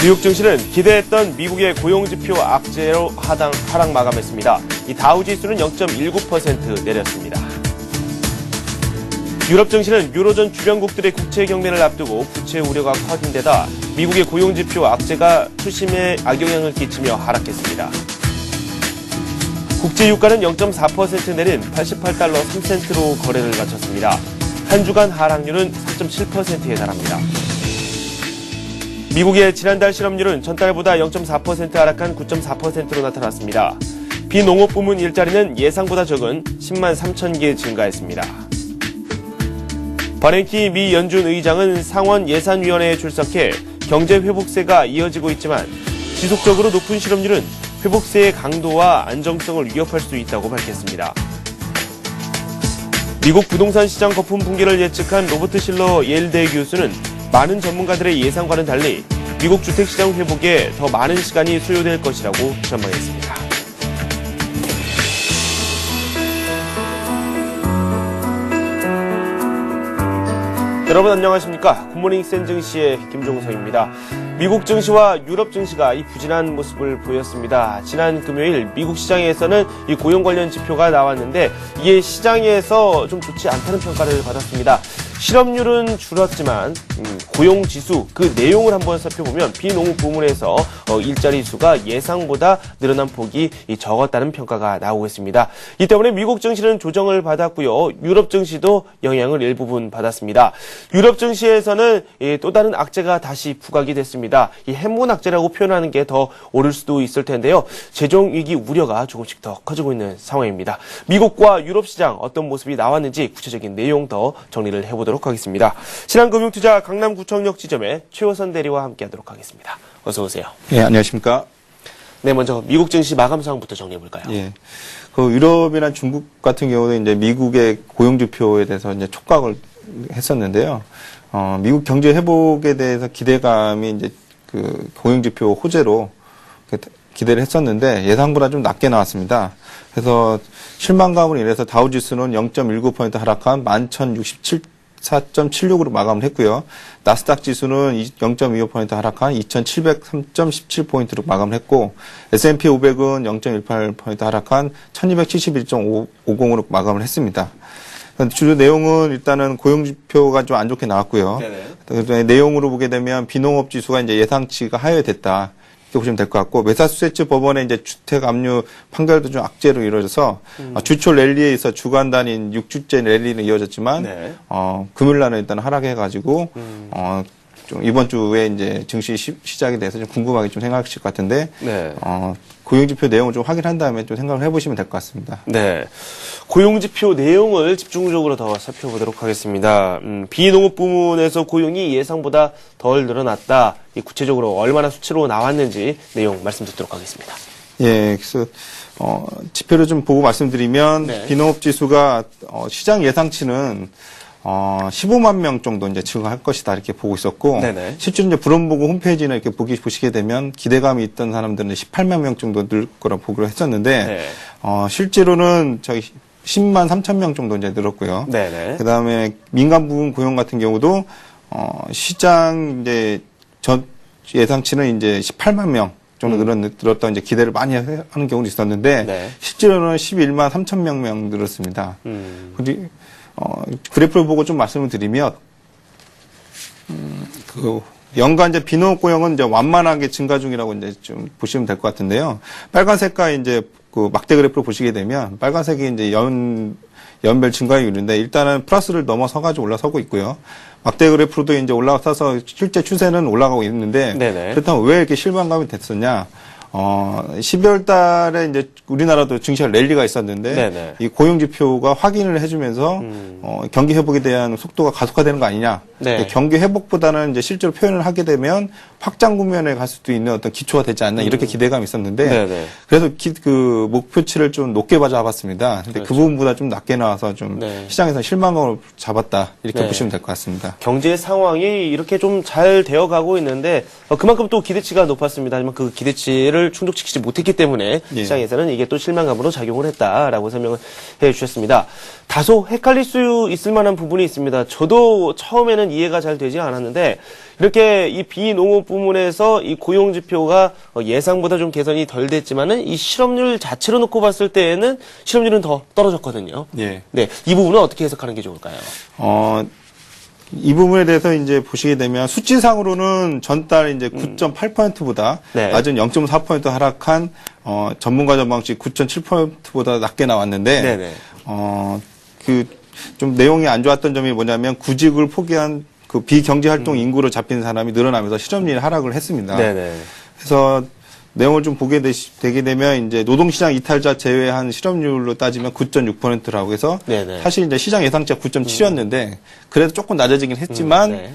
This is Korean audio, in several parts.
뉴욕 증시는 기대했던 미국의 고용지표 악재로 하락 마감했습니다. 이 다우지수는 0.19% 내렸습니다. 유럽 증시는 유로존 주변국들의 국채 경매를 앞두고 부채 우려가 커진 데다 미국의 고용지표 악재가 투심에 악영향을 끼치며 하락했습니다. 국제 유가는 0.4% 내린 88달러 3센트로 거래를 마쳤습니다. 한 주간 하락률은 4.7%에 달합니다. 미국의 지난달 실업률은 전달보다 0.4% 하락한 9.4%로 나타났습니다. 비농업 부문 일자리는 예상보다 적은 10만 3천 개 증가했습니다. 버냉키 미 연준 의장은 상원 예산위원회에 출석해 경제 회복세가 이어지고 있지만 지속적으로 높은 실업률은 회복세의 강도와 안정성을 위협할 수 있다고 밝혔습니다. 미국 부동산 시장 거품 붕괴를 예측한 로버트 실러 예일대 교수는 많은 전문가들의 예상과는 달리 미국 주택시장 회복에 더 많은 시간이 소요될 것이라고 전망했습니다. 여러분 안녕하십니까? 굿모닝 센 증시의 김종성입니다. 미국 증시와 유럽 증시가 이 부진한 모습을 보였습니다. 지난 금요일 미국 시장에서는 이 고용 관련 지표가 나왔는데 이게 시장에서 좀 좋지 않다는 평가를 받았습니다. 실업률은 줄었지만 고용지수 그 내용을 한번 살펴보면 비농업 부문에서 일자리 수가 예상보다 늘어난 폭이 적었다는 평가가 나오고 있습니다. 이 때문에 미국 증시는 조정을 받았고요. 유럽 증시도 영향을 일부분 받았습니다. 유럽 증시에서는 또 다른 악재가 다시 부각이 됐습니다. 이 해문 악재라고 표현하는 게 더 옳을 수도 있을 텐데요. 재정 위기 우려가 조금씩 더 커지고 있는 상황입니다. 미국과 유럽 시장 어떤 모습이 나왔는지 구체적인 내용 더 정리를 해보도록 하겠습니다. 신한금융투자 강남구청역 지점의 최호선 대리와 함께하도록 하겠습니다. 어서 오세요. 예, 안녕하십니까? 네, 먼저 미국 증시 마감 상황부터 정리해 볼까요? 예. 그 유럽이나 중국 같은 경우는 이제 미국의 고용 지표에 대해서 이제 촉각을 했었는데요. 미국 경제 회복에 대해서 기대감이 이제 그 고용 지표 호재로 기대를 했었는데 예상보다 좀 낮게 나왔습니다. 그래서 실망감으로 인해서 다우지수는 0.19% 하락한 11,067.4.76으로 마감을 했고요. 나스닥 지수는 0.25% 하락한 2,703.17포인트로 마감을 했고, S&P 500은 0.18% 하락한 1,271.50으로 마감을 했습니다. 주요 내용은 일단은 고용지표가 좀 안 좋게 나왔고요. 내용으로 보게 되면 비농업 지수가 이제 예상치가 하회됐다. 이렇게 보시면 될 것 같고, 매사추세츠 법원의 이제 주택 압류 판결도 좀 악재로 이루어져서 주초 랠리에 있어 주간 단인 6주째 랠리는 이어졌지만, 네. 금요일 날은 일단 하락해가지고, 좀 이번 주에 이제 증시 시작에 대해서 좀 궁금하게 좀 생각하실 것 같은데, 네. 고용지표 내용을 좀 확인한 다음에 좀 생각을 해보시면 될 것 같습니다. 네. 고용지표 내용을 집중적으로 더 살펴보도록 하겠습니다. 비농업 부문에서 고용이 예상보다 덜 늘어났다. 구체적으로 얼마나 수치로 나왔는지 내용 말씀 듣도록 하겠습니다. 예, 그래서, 지표를 좀 보고 말씀드리면, 네. 비농업 지수가, 시장 예상치는, 15만 명 정도 이제 증가할 것이다 이렇게 보고 있었고, 네네. 실제로 이제 브룸버그 홈페이지나 이렇게 보시게 되면 기대감이 있던 사람들은 18만 명 정도 늘 거라고 보기로 했었는데, 네. 실제로는 저희 10만 3천 명 정도 이제 늘었고요. 네네. 그 다음에 민간 부분 고용 같은 경우도, 시장 이제 전 예상치는 이제 18만 명 정도 늘었다 이제 기대를 많이 하는 경우도 있었는데, 네. 실제로는 11만 3천 명 늘었습니다. 그리고 그래프를 보고 좀 말씀을 드리면, 연간 이제 비농업 고용은 이제 완만하게 증가 중이라고 이제 좀 보시면 될 것 같은데요. 빨간색과 이제 그 막대 그래프를 보시게 되면, 빨간색이 이제 연별 증가율인데, 일단은 플러스를 넘어서가지고 올라서고 있고요. 막대 그래프로도 이제 올라서서 실제 추세는 올라가고 있는데, 네네. 그렇다면 왜 이렇게 실망감이 됐었냐? 12월 달에 이제 우리나라도 증시가 랠리가 있었는데, 네네. 이 고용지표가 확인을 해주면서, 경기 회복에 대한 속도가 가속화되는 거 아니냐. 네. 경기 회복보다는 이제 실제로 표현을 하게 되면 확장 국면에 갈 수도 있는 어떤 기초가 되지 않나, 이렇게 기대감이 있었는데, 네네. 그래서 그 목표치를 좀 높게 잡았습니다. 근데 그렇죠. 그 부분보다 좀 낮게 나와서 좀 네. 시장에서 실망감을 잡았다. 이렇게 네. 보시면 될 것 같습니다. 경제 상황이 이렇게 좀 잘 되어 가고 있는데, 그만큼 또 기대치가 높았습니다. 하지만 그 기대치를 목표를 충족시키지 못했기 때문에 예. 시장에서는 이게 또 실망감으로 작용을 했다라고 설명을 해 주셨습니다. 다소 헷갈릴 수 있을 만한 부분이 있습니다. 저도 처음에는 이해가 잘 되지 않았는데 이렇게 이 비농업 부문에서 이 고용 지표가 예상보다 좀 개선이 덜 됐지만은 이 실업률 자체로 놓고 봤을 때에는 실업률은 더 떨어졌거든요. 예. 네, 이 부분은 어떻게 해석하는 게 좋을까요? 이 부분에 대해서 이제 보시게 되면 수치상으로는 전달 이제 9.8%보다 네. 낮은 0.4% 하락한 전문가 전망치 9.7%보다 낮게 나왔는데 네네. 그 좀 내용이 안 좋았던 점이 뭐냐면 구직을 포기한 그 비경제 활동 인구로 잡힌 사람이 늘어나면서 실업률이 하락을 했습니다. 네네. 그래서 내용을 좀 보게 되게 되면 이제 노동시장 이탈자 제외한 실업률로 따지면 9.6%라고 해서 네네. 사실 이제 시장 예상치가 9.7이었는데 그래도 조금 낮아지긴 했지만 네.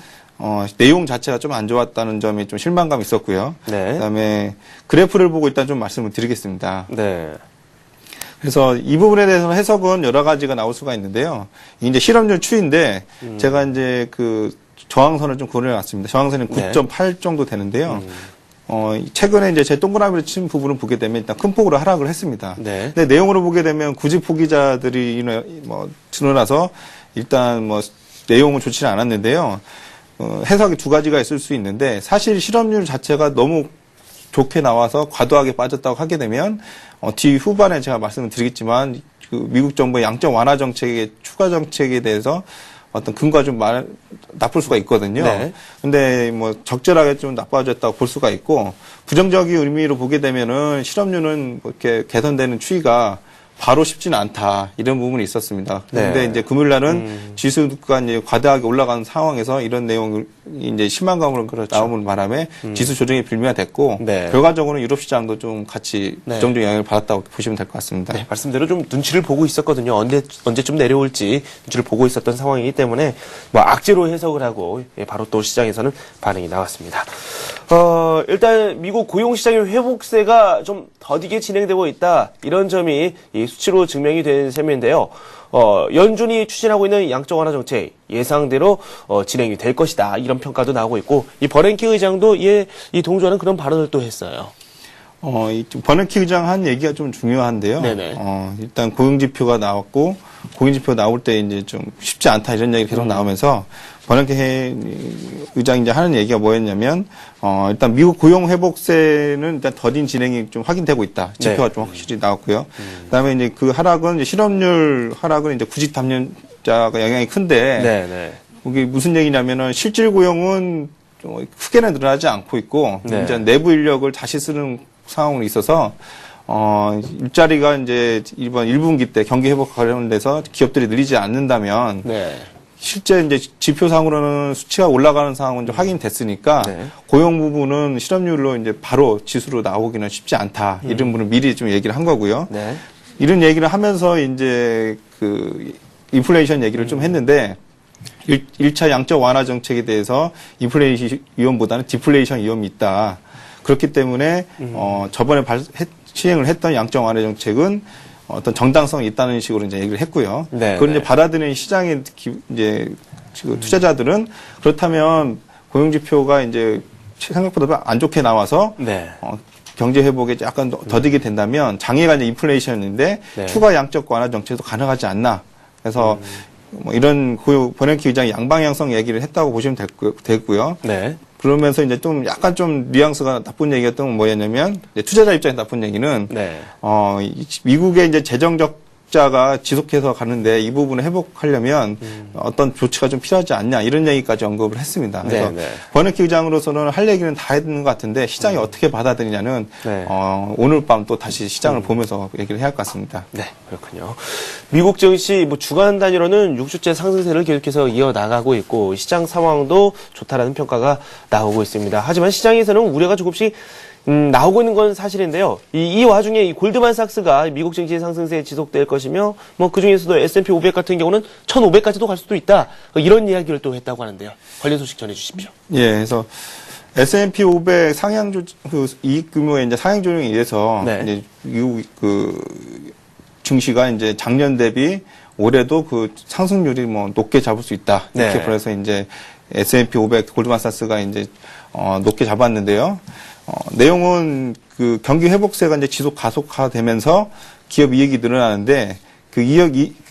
내용 자체가 좀 안 좋았다는 점이 좀 실망감이 있었고요. 네. 그다음에 그래프를 보고 일단 좀 말씀을 드리겠습니다. 네. 그래서 이 부분에 대해서 해석은 여러 가지가 나올 수가 있는데요. 이제 실업률 추이인데 제가 이제 그 저항선을 좀 고려해왔습니다. 저항선은 네. 9.8 정도 되는데요. 최근에 이제 제 동그라미로 친 부분을 보게 되면 일단 큰 폭으로 하락을 했습니다. 네. 근데 내용으로 보게 되면 구직 포기자들이 늘어나서 일단 내용은 좋지는 않았는데요. 해석이 두 가지가 있을 수 있는데 사실 실업률 자체가 너무 좋게 나와서 과도하게 빠졌다고 하게 되면 뒤 후반에 제가 말씀을 드리겠지만 그 미국 정부의 양적 완화 정책의 추가 정책에 대해서 어떤 근거가 좀 나쁠 수가 있거든요. 네. 근데 적절하게 좀 나빠졌다고 볼 수가 있고 부정적인 의미로 보게 되면은 실업률은 이렇게 개선되는 추이가 바로 쉽지는 않다 이런 부분이 있었습니다. 그런데 네. 이제 금요일 날은 지수가 이제 과다하게 올라가는 상황에서 이런 내용을 이제 실망감으로 나오는 바람에 지수 조정이 빌미가 됐고 네. 결과적으로는 유럽 시장도 좀 같이 네. 부정적 영향을 받았다고 보시면 될 것 같습니다. 네, 말씀대로 좀 눈치를 보고 있었거든요. 언제쯤 내려올지 눈치를 보고 있었던 상황이기 때문에 악재로 해석을 하고 바로 또 시장에서는 반응이 나왔습니다. 일단 미국 고용시장의 회복세가 좀 더디게 진행되고 있다. 이런 점이 이 수치로 증명이 된 셈인데요. 연준이 추진하고 있는 양적 완화 정책 예상대로 진행이 될 것이다. 이런 평가도 나오고 있고 이 버냉키 의장도 이 동조하는 그런 발언을 또 했어요. 버냉키 의장 한 얘기가 좀 중요한데요. 네네. 일단 고용지표가 나왔고 고용지표 나올 때 이제 좀 쉽지 않다 이런 얘기 계속 나오면서 버냉키 의장이 이제 하는 얘기가 뭐였냐면 일단 미국 고용 회복세는 일단 더딘 진행이 좀 확인되고 있다. 지표가 네. 좀 확실히 나왔고요. 그다음에 이제 그 하락은 이제 실업률 하락은 이제 구직 담년자가 영향이 큰데 네. 이게 무슨 얘기냐면은 실질 고용은 좀 크게는 늘어나지 않고 있고 네. 이제 내부 인력을 다시 쓰는 상황으로 있어서 일자리가 이제 이번 1분기 때 경기 회복 관련돼서 기업들이 늘리지 않는다면 네. 실제 이제 지표상으로는 수치가 올라가는 상황은 이제 확인됐으니까 네. 고용 부분은 실업률로 이제 바로 지수로 나오기는 쉽지 않다. 이런 부분을 미리 좀 얘기를 한 거고요. 네. 이런 얘기를 하면서 이제 그 인플레이션 얘기를 좀 했는데 1차 양적 완화 정책에 대해서 인플레이션 위험보다는 디플레이션 위험이 있다. 그렇기 때문에 저번에 시행을 했던 양적 완화 정책은 어떤 정당성이 있다는 식으로 이제 얘기를 했고요. 네, 그걸 네. 이제 받아들이는 시장의 이제 투자자들은 그렇다면 고용 지표가 이제 생각보다 안 좋게 나와서 네. 경제 회복에 약간 더디게 된다면 장애가 이제 인플레이션인데 네. 추가 양적 완화 정책도 가능하지 않나. 그래서 이런 버냉키 의장이 양방향성 얘기를 했다고 보시면 되고요. 네. 그러면서 이제 좀 약간 좀 뉘앙스가 나쁜 얘기였던 건 뭐였냐면 투자자 입장에서 나쁜 얘기는 네. 미국의 이제 재정 적자가 지속해서 가는데 이 부분을 회복하려면 어떤 조치가 좀 필요하지 않냐 이런 얘기까지 언급을 했습니다. 그래서 네. 버냉키 의장으로서는 할 얘기는 다 했는 것 같은데 시장이 어떻게 받아들이냐는 네. 오늘 밤 또 다시 시장을 보면서 얘기를 해야 할 것 같습니다. 네, 그렇군요. 미국 증시 주간 단위로는 6주째 상승세를 계속해서 이어나가고 있고 시장 상황도 좋다라는 평가가 나오고 있습니다. 하지만 시장에서는 우려가 조금씩 나오고 있는 건 사실인데요. 이 와중에 이 골드만삭스가 미국 증시의 상승세에 지속될 것이며 그 중에서도 S&P 500 같은 경우는 1,500까지도 갈 수도 있다. 이런 이야기를 또 했다고 하는데요. 관련 소식 전해 주십시오. 예, 그래서 S&P 500 상향 이익 규모의 이제 상향 조정에 의해서 네. 이제 미국 증시가 이제 작년 대비 올해도 그 상승률이 높게 잡을 수 있다. 이렇게 네. 그래서 이제 S&P 500 골드만삭스가 이제 높게 잡았는데요. 내용은 그 경기 회복세가 이제 지속 가속화되면서 기업 이익이 늘어나는데 그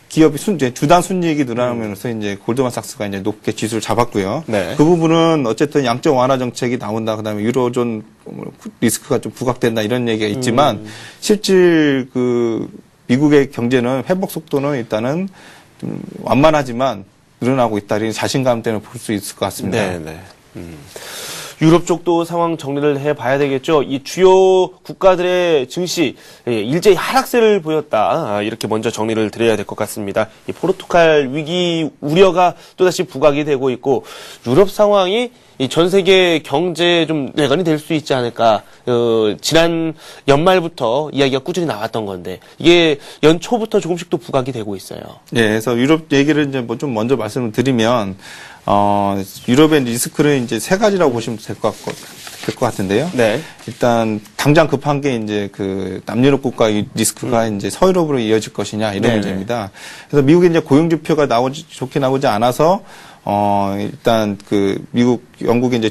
기업이 주당 순이익이 늘어나면서 이제 골드만삭스가 이제 높게 지수를 잡았고요. 네. 그 부분은 어쨌든 양적 완화 정책이 나온다. 그다음에 유로존 리스크가 좀 부각된다 이런 얘기가 있지만 실질 그 미국의 경제는 회복 속도는 일단은 좀 완만하지만 늘어나고 있다. 이런 자신감 때문에 볼 수 있을 것 같습니다. 네, 네. 유럽 쪽도 상황 정리를 해봐야 되겠죠. 이 주요 국가들의 증시 일제히 하락세를 보였다. 이렇게 먼저 정리를 드려야 될 것 같습니다. 이 포르투갈 위기 우려가 또다시 부각이 되고 있고 유럽 상황이 이 전 세계 경제에 좀 내관이 될 수 있지 않을까. 지난 연말부터 이야기가 꾸준히 나왔던 건데 이게 연초부터 조금씩 또 부각이 되고 있어요. 네, 그래서 유럽 얘기를 이제 뭐 좀 먼저 말씀을 드리면 유럽의 리스크를 이제 세 가지라고 보시면 될 것 같은데요. 네. 일단 당장 급한 게 이제 그 남유럽 국가 리스크가 이제 서유럽으로 이어질 것이냐 이런 네네. 문제입니다. 그래서 미국의 이제 고용 지표가 좋게 나오지 않아서 일단 그 영국의 이제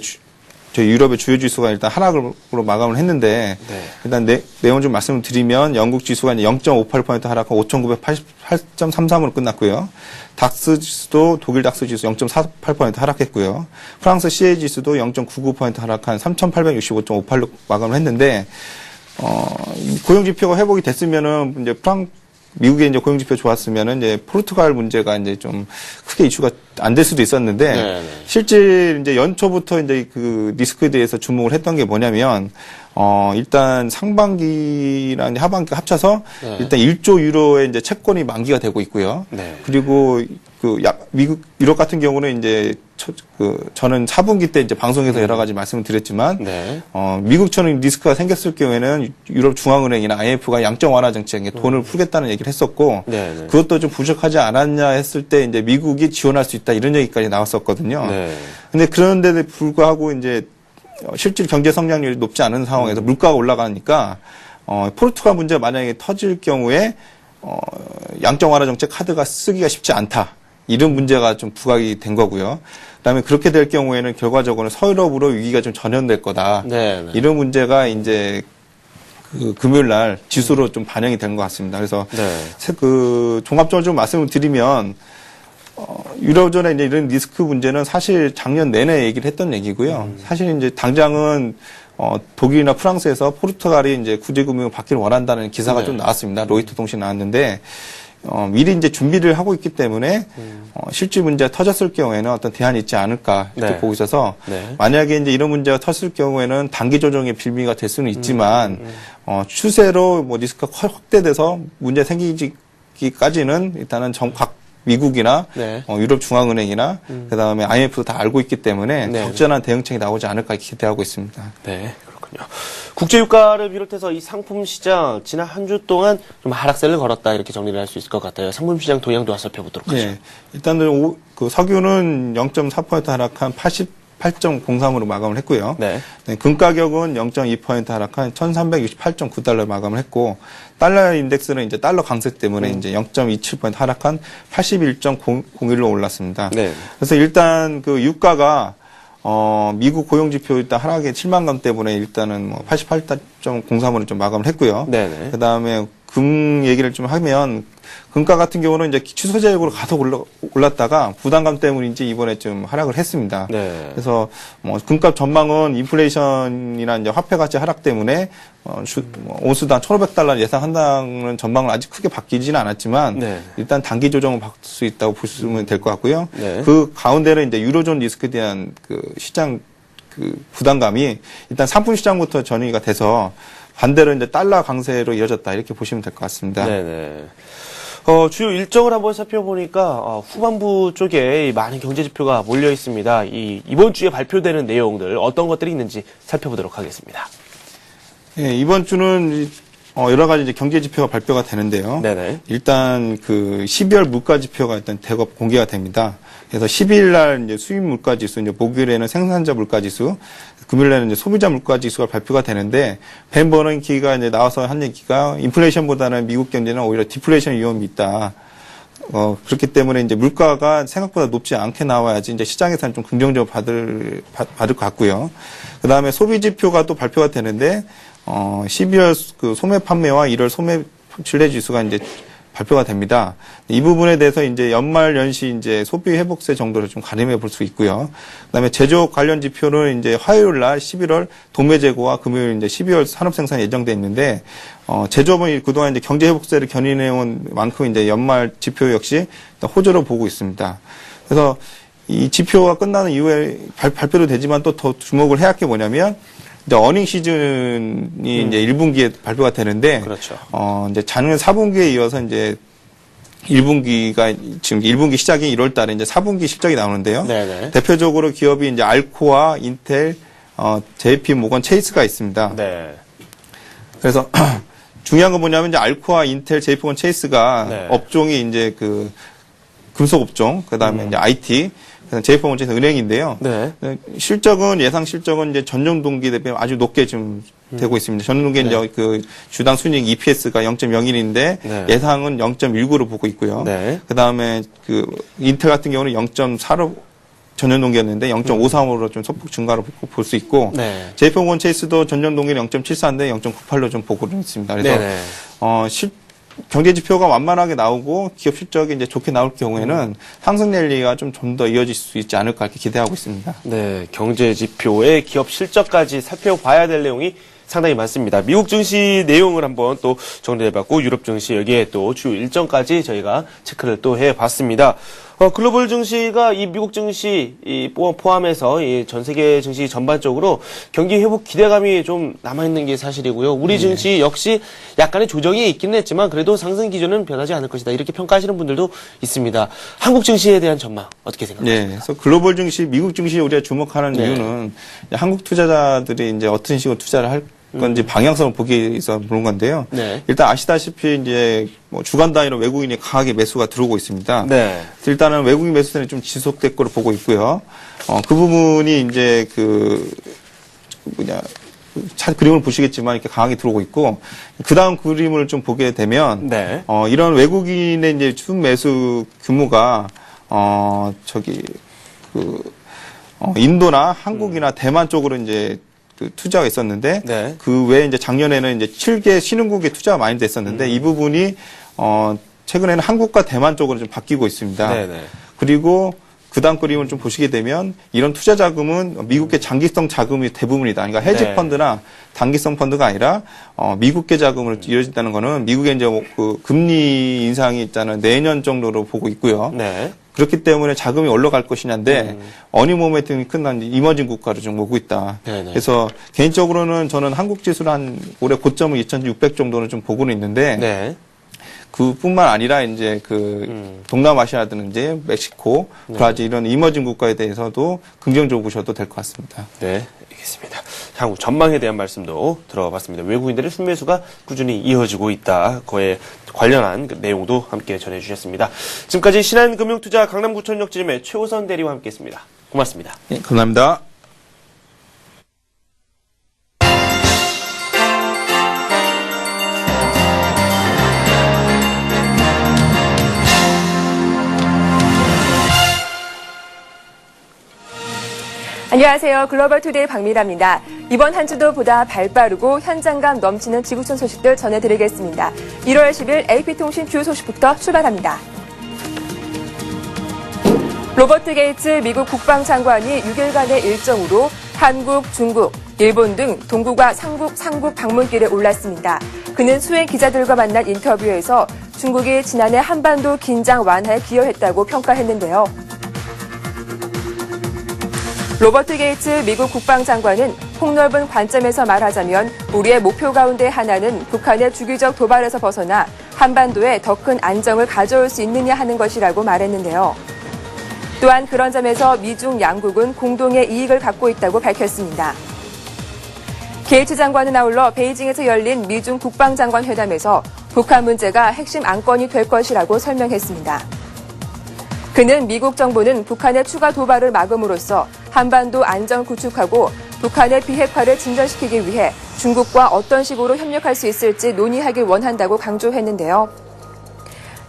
저희 유럽의 주요 지수가 일단 하락으로 마감을 했는데 네. 일단 내용 좀 말씀을 드리면 영국 지수가 이제 0.58% 하락한 5,988.33으로 끝났고요. 닥스 지수도 독일 닥스 지수 0.48% 하락했고요. 프랑스 CA 지수도 0.99% 하락한 3,865.58로 마감을 했는데 고용 지표가 회복이 됐으면은 이제 미국의 이제 고용 지표 좋았으면은 이제 포르투갈 문제가 이제 좀 크게 이슈가 안 될 수도 있었는데 네네. 실제 이제 연초부터 이제 그 리스크에 대해서 주목을 했던 게 뭐냐면 일단 상반기랑 하반기 합쳐서 네. 일단 1조 유로의 이제 채권이 만기가 되고 있고요. 네. 그리고 유럽 같은 경우는 이제 저는 4분기 때 이제 방송에서 여러 가지 말씀을 드렸지만 네. 미국처럼 리스크가 생겼을 경우에는 유럽 중앙은행이나 IMF가 양적 완화 정책에 돈을 풀겠다는 얘기를 했었고 네, 네. 그것도 좀 부족하지 않았냐 했을 때 이제 미국이 지원할 수 있다 이런 얘기까지 나왔었거든요. 네. 근데 그런데도 불구하고 이제 실질 경제 성장률이 높지 않은 상황에서 물가가 올라가니까 포르투갈 문제가 만약에 터질 경우에 양적 완화 정책 카드가 쓰기가 쉽지 않다. 이런 문제가 좀 부각이 된 거고요. 그다음에 그렇게 될 경우에는 결과적으로 서유럽으로 위기가 좀 전염될 거다. 네, 네. 이런 문제가 이제 그 금요일 날 지수로 좀 반영이 된 것 같습니다. 그래서 네. 종합적으로 좀 말씀을 드리면 유로존의 이제 이런 리스크 문제는 사실 작년 내내 얘기를 했던 얘기고요. 사실 이제 당장은 독일이나 프랑스에서 포르투갈이 이제 구제금융을 받기를 원한다는 기사가 네. 좀 나왔습니다. 로이터 통신 나왔는데 미리 이제 준비를 하고 있기 때문에 실질 문제가 터졌을 경우에는 어떤 대안이 있지 않을까 이렇게 네. 보고 있어서 네. 만약에 이제 이런 문제가 터졌을 경우에는 단기 조정의 빌미가 될 수는 있지만 추세로 뭐 리스크가 확대돼서 문제 생기기까지는 일단은 각 미국이나 네. 유럽 중앙은행이나 그다음에 IMF도 다 알고 있기 때문에 네. 적절한 대응책이 나오지 않을까 기대하고 있습니다. 네, 그렇군요. 국제유가를 비롯해서 이 상품 시장 지난 한 주 동안 좀 하락세를 걸었다 이렇게 정리를 할 수 있을 것 같아요. 상품 시장 동향도 살펴보도록 하죠. 네. 일단은 그 석유는 0.4% 하락한 88.03으로 마감을 했고요. 네. 네, 금 가격은 0.2% 하락한 1,368.9달러 마감을 했고 달러 인덱스는 이제 달러 강세 때문에 이제 0.27% 하락한 81.01로 올랐습니다. 네. 그래서 일단 그 유가가 미국 고용 지표 일단 하락의 실망감 때문에 일단은 뭐 88.03으로 좀 마감을 했고요. 네네. 그다음에 금 얘기를 좀 하면 금가 같은 경우는 이제 추세적으로 가속 올랐다가 부담감 때문인지 이번에 좀 하락을 했습니다. 네. 그래서 뭐 금값 전망은 인플레이션이나 이제 화폐 가치 하락 때문에 온수당 1,500달러 예상한다는 전망은 아직 크게 바뀌지는 않았지만 네. 일단 단기 조정을 받을 수 있다고 보시면 될 것 같고요. 네. 그 가운데는 이제 유로존 리스크에 대한 그 시장 그 부담감이 일단 상품 시장부터 전이가 돼서 반대로 이제 달러 강세로 이어졌다 이렇게 보시면 될 것 같습니다. 네네. 주요 일정을 한번 살펴보니까 후반부 쪽에 많은 경제 지표가 몰려 있습니다. 이번 주에 발표되는 내용들 어떤 것들이 있는지 살펴보도록 하겠습니다. 예, 이번 주는 여러 가지 이제 경제 지표가 발표가 되는데요. 네네. 일단 그 12월 물가 지표가 일단 대거 공개가 됩니다. 그래서 12일 날 이제 수입 물가 지수, 이제 목요일에는 생산자 물가 지수, 금요일 날은 이제 소비자 물가 지수가 발표가 되는데 벤 버넌키가 이제 나와서 한 얘기가 인플레이션보다는 미국 경제는 오히려 디플레이션 위험이 있다. 그렇기 때문에 이제 물가가 생각보다 높지 않게 나와야지 이제 시장에서는 좀 긍정적으로 받을 것 같고요. 그 다음에 소비 지표가 또 발표가 되는데, 12월 그 소매 판매와 1월 소매 신뢰 지수가 이제 발표가 됩니다. 이 부분에 대해서 이제 연말 연시 이제 소비 회복세 정도를 좀 가늠해 볼 수 있고요. 그다음에 제조업 관련 지표는 이제 화요일 날 11월 도매 재고와 금요일 이제 12월 산업 생산 예정돼 있는데, 제조업은 그동안 이제 경제 회복세를 견인해 온 만큼 이제 연말 지표 역시 호조로 보고 있습니다. 그래서 이 지표가 끝나는 이후에 발표도 되지만 또 더 주목을 해야 할 게 뭐냐면, 이제 어닝 시즌이 이제 1분기에 발표가 되는데, 그렇죠. 이제 작년 4분기에 이어서 이제 1분기가 지금 1분기 시작이 1월 달에 이제 4분기 실적이 나오는데요. 네네. 대표적으로 기업이 이제 알코아, 인텔, JP 모건, 체이스가 있습니다. 네. 그래서 중요한 건 뭐냐면 이제 알코아, 인텔, JP 모건, 체이스가 네. 업종이 이제 그 금속 업종, 그다음에 이제 IT, JP 모건, 체이스 은행인데요. 네. 실적은 예상 실적은 이제 전년 동기 대비 아주 높게 좀 되고 있습니다. 전년 동기 이제 그 주당 순이익 EPS가 0.01인데 네. 예상은 0.19로 보고 있고요. 네. 그다음에 그 인텔 같은 경우는 0.4로 전년 동기였는데 0.53으로 좀 소폭 증가로 볼 수 있고, 네. JP모건 체이스도 전년 동기는 0.74인데 0.98로 좀 보고는 있습니다. 그래서 네네. 경제 지표가 완만하게 나오고 기업 실적이 이제 좋게 나올 경우에는 상승 랠리가 좀 더 이어질 수 있지 않을까 이렇게 기대하고 있습니다. 네, 경제 지표의 기업 실적까지 살펴봐야 될 내용이 상당히 많습니다. 미국 증시 내용을 한번 또 정리해봤고, 유럽 증시 여기에 또 주요 일정까지 저희가 체크를 또 해봤습니다. 글로벌 증시가 이 미국 증시 포함해서 이 전 세계 증시 전반적으로 경기 회복 기대감이 좀 남아있는 게 사실이고요. 우리 증시 역시 약간의 조정이 있기는 했지만 그래도 상승 기조는 변하지 않을 것이다, 이렇게 평가하시는 분들도 있습니다. 한국 증시에 대한 전망 어떻게 생각하십니까? 네, 그래서 글로벌 증시, 미국 증시에 우리가 주목하는 네. 이유는 한국 투자자들이 이제 어떤 식으로 투자를 할 건지 방향성을 보기 위해서 보는 건데요. 네. 일단 아시다시피 이제 뭐 주간 단위로 외국인이 강하게 매수가 들어오고 있습니다. 네. 일단은 외국인 매수세는 좀 지속될 거로 보고 있고요. 그 부분이 이제 그림을 보시겠지만 이렇게 강하게 들어오고 있고, 그 다음 그림을 좀 보게 되면, 네. 이런 외국인의 이제 순매수 규모가, 인도나 한국이나 대만 쪽으로 이제 그 투자가 있었는데, 네. 그 외에 이제 작년에는 이제 7개 신흥국에 투자가 많이 됐었는데, 이 부분이, 최근에는 한국과 대만 쪽으로 좀 바뀌고 있습니다. 네네. 그리고 그 다음 그림을 좀 보시게 되면 이런 투자 자금은 미국계 장기성 자금이 대부분이다. 그러니까 헤지 네. 펀드나 단기성 펀드가 아니라 미국계 자금으로 이루어진다는 거는 미국의 이제 그 금리 인상이 있다는 내년 정도로 보고 있고요. 네. 그렇기 때문에 자금이 올라갈 것이냐인데 어닝 모멘텀이 큰 이머징 국가로 좀 오고 있다. 네네. 그래서 개인적으로는 저는 한국 지수를 한 올해 고점은 2,600 정도는 좀 보고는 있는데 네. 그뿐만 아니라 이제 동남아시아라든지 멕시코, 브라질 이런 이머징 국가에 대해서도 긍정적으로 보셔도 될 것 같습니다. 네, 알겠습니다. 향후 전망에 대한 말씀도 들어봤습니다. 외국인들의 순매수가 꾸준히 이어지고 있다. 그에 관련한 그 내용도 함께 전해주셨습니다. 지금까지 신한금융투자 강남구청역 지점의 최호선 대리와 함께했습니다. 고맙습니다. 네, 감사합니다. 안녕하세요. 글로벌투데이 박미라입니다. 이번 한 주도 보다 발빠르고 현장감 넘치는 지구촌 소식들 전해드리겠습니다. 1월 10일 AP통신 주요 소식부터 출발합니다. 로버트 게이츠 미국 국방장관이 6일간의 일정으로 한국, 중국, 일본 등 동북아 상국 방문길에 올랐습니다. 그는 수행 기자들과 만난 인터뷰에서 중국이 지난해 한반도 긴장 완화에 기여했다고 평가했는데요. 로버트 게이츠 미국 국방장관은 폭넓은 관점에서 말하자면 우리의 목표 가운데 하나는 북한의 주기적 도발에서 벗어나 한반도에 더 큰 안정을 가져올 수 있느냐 하는 것이라고 말했는데요. 또한 그런 점에서 미중 양국은 공동의 이익을 갖고 있다고 밝혔습니다. 게이츠 장관은 아울러 베이징에서 열린 미중 국방장관 회담에서 북한 문제가 핵심 안건이 될 것이라고 설명했습니다. 그는 미국 정부는 북한의 추가 도발을 막음으로써 한반도 안정 구축하고 북한의 비핵화를 진전시키기 위해 중국과 어떤 식으로 협력할 수 있을지 논의하길 원한다고 강조했는데요.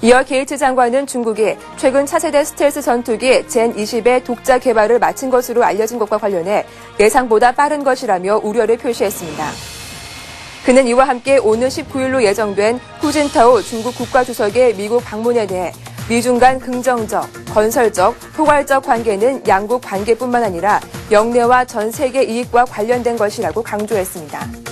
이어 게이츠 장관은 중국이 최근 차세대 스텔스 전투기 젠20의 독자 개발을 마친 것으로 알려진 것과 관련해 예상보다 빠른 것이라며 우려를 표시했습니다. 그는 이와 함께 오는 19일로 예정된 후진타오 중국 국가주석의 미국 방문에 대해 미중 간 긍정적, 건설적, 포괄적 관계는 양국 관계뿐만 아니라 영내와 전 세계 이익과 관련된 것이라고 강조했습니다.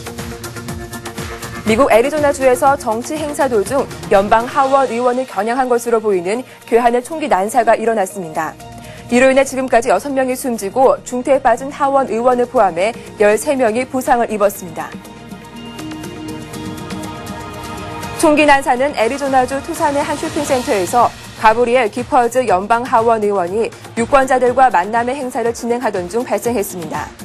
미국 애리조나주에서 정치 행사 도중 연방 하원 의원을 겨냥한 것으로 보이는 괴한의 총기 난사가 일어났습니다. 이로 인해 지금까지 6명이 숨지고 중태에 빠진 하원 의원을 포함해 13명이 부상을 입었습니다. 총기 난사는 애리조나주 투산의 한 쇼핑센터에서 가브리엘 기퍼즈 연방 하원 의원이 유권자들과 만남의 행사를 진행하던 중 발생했습니다.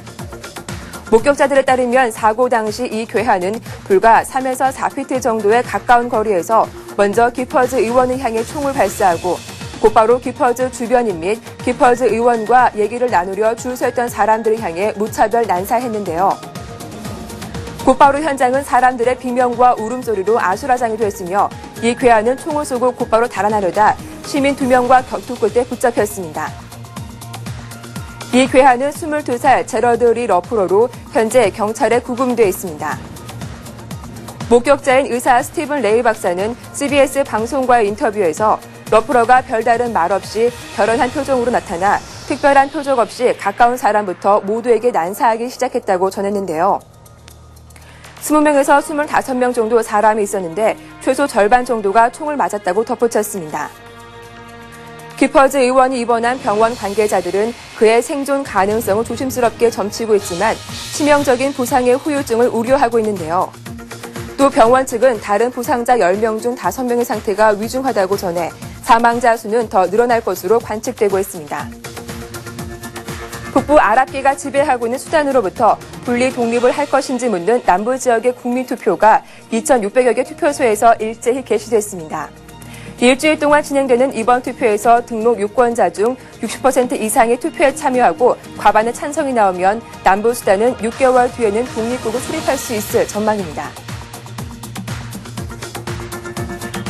목격자들에 따르면 사고 당시 이 괴한은 불과 3에서 4피트 정도의 가까운 거리에서 먼저 기퍼즈 의원을 향해 총을 발사하고 곧바로 기퍼즈 주변인 및 기퍼즈 의원과 얘기를 나누려 줄 서 있던 사람들을 향해 무차별 난사했는데요. 곧바로 현장은 사람들의 비명과 울음소리로 아수라장이 됐으며 이 괴한은 총을 쏘고 곧바로 달아나려다 시민 2명과 격투 끝에 붙잡혔습니다. 이 괴한은 22살 제러드 리 러프로로 현재 경찰에 구금돼 있습니다. 목격자인 의사 스티븐 레이 박사는 CBS 방송과의 인터뷰에서 러프로가 별다른 말 없이 결연한 표정으로 나타나 특별한 표적 없이 가까운 사람부터 모두에게 난사하기 시작했다고 전했는데요. 20명에서 25명 정도 사람이 있었는데 최소 절반 정도가 총을 맞았다고 덧붙였습니다. 기퍼즈 의원이 입원한 병원 관계자들은 그의 생존 가능성을 조심스럽게 점치고 있지만 치명적인 부상의 후유증을 우려하고 있는데요. 또 병원 측은 다른 부상자 10명 중 5명의 상태가 위중하다고 전해 사망자 수는 더 늘어날 것으로 관측되고 있습니다. 북부 아랍계가 지배하고 있는 수단으로부터 분리 독립을 할 것인지 묻는 남부 지역의 국민투표가 2,600여 개 투표소에서 일제히 개시됐습니다. 일주일 동안 진행되는 이번 투표에서 등록 유권자 중 60% 이상이 투표에 참여하고 과반의 찬성이 나오면 남부 수단은 6개월 뒤에는 독립국을 수립할 수 있을 전망입니다.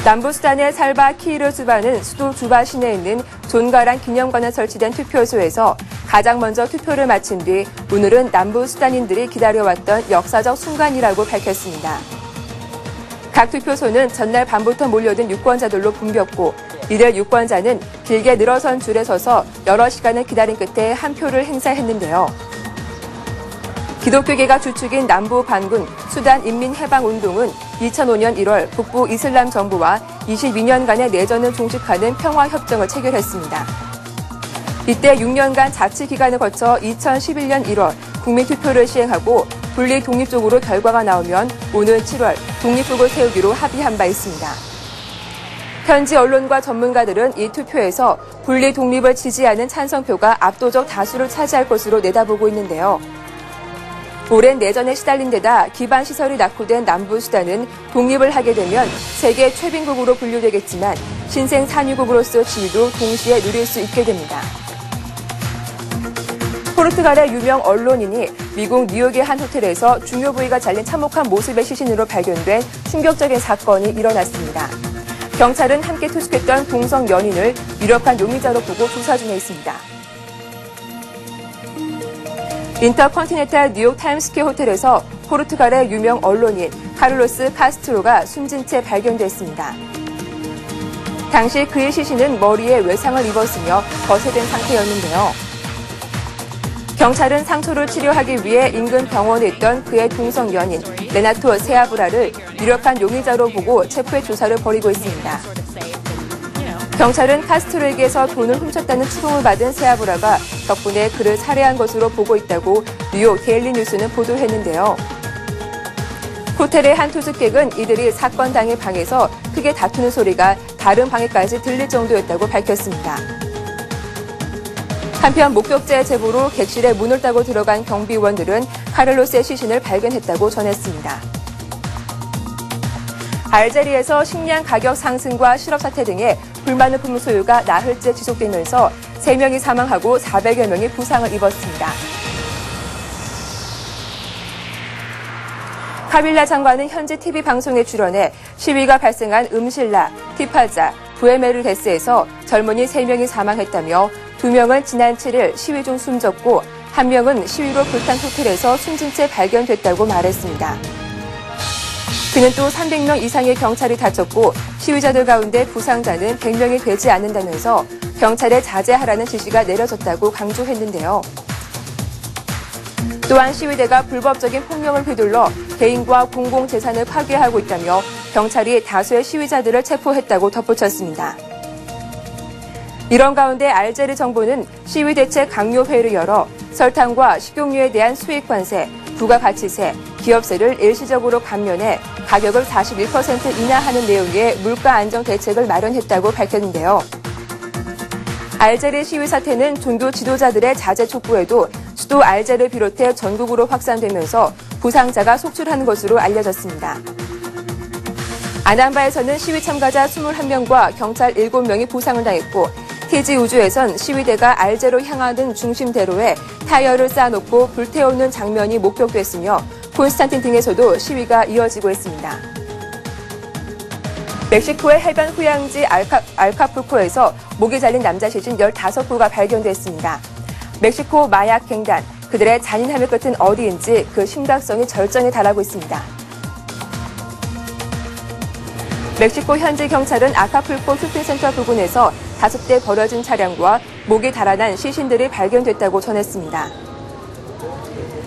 남부 수단의 살바 키르 수바는 수도 주바 시내에 있는 존가란 기념관에 설치된 투표소에서 가장 먼저 투표를 마친 뒤 오늘은 남부 수단인들이 기다려왔던 역사적 순간이라고 밝혔습니다. 각 투표소는 전날 밤부터 몰려든 유권자들로 붐볐고 이들 유권자는 길게 늘어선 줄에 서서 여러 시간을 기다린 끝에 한 표를 행사했는데요. 기독교계가 주축인 남부 반군 수단 인민해방운동은 2005년 1월 북부 이슬람 정부와 22년간의 내전을 종식하는 평화협정을 체결했습니다. 이때 6년간 자치 기간을 거쳐 2011년 1월 국민투표를 시행하고 분리 독립적으로 결과가 나오면 오는 7월 독립국을 세우기로 합의한 바 있습니다. 현지 언론과 전문가들은 이 투표에서 분리 독립을 지지하는 찬성표가 압도적 다수를 차지할 것으로 내다보고 있는데요. 오랜 내전에 시달린 데다 기반 시설이 낙후된 남부 수단은 독립을 하게 되면 세계 최빈국으로 분류되겠지만 신생 산유국으로서 지위도 동시에 누릴 수 있게 됩니다. 포르투갈의 유명 언론인이 미국 뉴욕의 한 호텔에서 중요 부위가 잘린 참혹한 모습의 시신으로 발견된 충격적인 사건이 일어났습니다. 경찰은 함께 투숙했던 동성 연인을 유력한 용의자로 보고 조사 중에 있습니다. 인터컨티넨탈 뉴욕 타임스퀘어 호텔에서 포르투갈의 유명 언론인 카를로스 카스트로가 숨진 채 발견됐습니다. 당시 그의 시신은 머리에 외상을 입었으며 거세된 상태였는데요. 경찰은 상처를 치료하기 위해 인근 병원에 있던 그의 동성 연인 레나토 세아브라를 유력한 용의자로 보고 체포해 조사를 벌이고 있습니다. 경찰은 카스트로에게서 돈을 훔쳤다는 추궁을 받은 세아브라가 덕분에 그를 살해한 것으로 보고 있다고 뉴욕 데일리 뉴스는 보도했는데요. 호텔의 한 투숙객은 이들이 사건 당일 방에서 크게 다투는 소리가 다른 방에까지 들릴 정도였다고 밝혔습니다. 한편 목격자의 제보로 객실에 문을 따고 들어간 경비원들은 카를로스의 시신을 발견했다고 전했습니다. 알제리에서 식량 가격 상승과 실업 사태 등의 불만을 품은 소요가 나흘째 지속되면서 3명이 사망하고 400여 명이 부상을 입었습니다. 카빌라 장관은 현지 TV 방송에 출연해 시위가 발생한 음실라, 티파자, 부에메르데스에서 젊은이 3명이 사망했다며 2명은 지난 7일 시위 중 숨졌고 1명은 시위로 불탄 호텔에서 숨진 채 발견됐다고 말했습니다. 그는 또 300명 이상의 경찰이 다쳤고 시위자들 가운데 부상자는 100명이 되지 않는다면서 경찰에 자제하라는 지시가 내려졌다고 강조했는데요. 또한 시위대가 불법적인 폭력을 휘둘러 개인과 공공재산을 파괴하고 있다며 경찰이 다수의 시위자들을 체포했다고 덧붙였습니다. 이런 가운데 알제리 정부는 시위 대책 강요회의를 열어 설탕과 식용유에 대한 수입 관세, 부가가치세, 기업세를 일시적으로 감면해 가격을 41% 인하하는 내용의 물가 안정 대책을 마련했다고 밝혔는데요. 알제리 시위 사태는 종교 지도자들의 자제 촉구에도 수도 알제를 비롯해 전국으로 확산되면서 부상자가 속출한 것으로 알려졌습니다. 아남바에서는 시위 참가자 21명과 경찰 7명이 부상을 당했고 티지 우주에선 시위대가 알제로 향하는 중심대로에 타이어를 쌓아놓고 불태우는 장면이 목격됐으며 콘스탄틴 등에서도 시위가 이어지고 있습니다. 멕시코의 해변 휴양지 알카풀코에서 목이 잘린 남자 시신 15구가 발견됐습니다. 멕시코 마약 갱단, 그들의 잔인함의 끝은 어디인지 그 심각성이 절정에 달하고 있습니다. 멕시코 현지 경찰은 아카풀코 쇼핑센터 부근에서 5대 버려진 차량과 목이 달아난 시신들이 발견됐다고 전했습니다.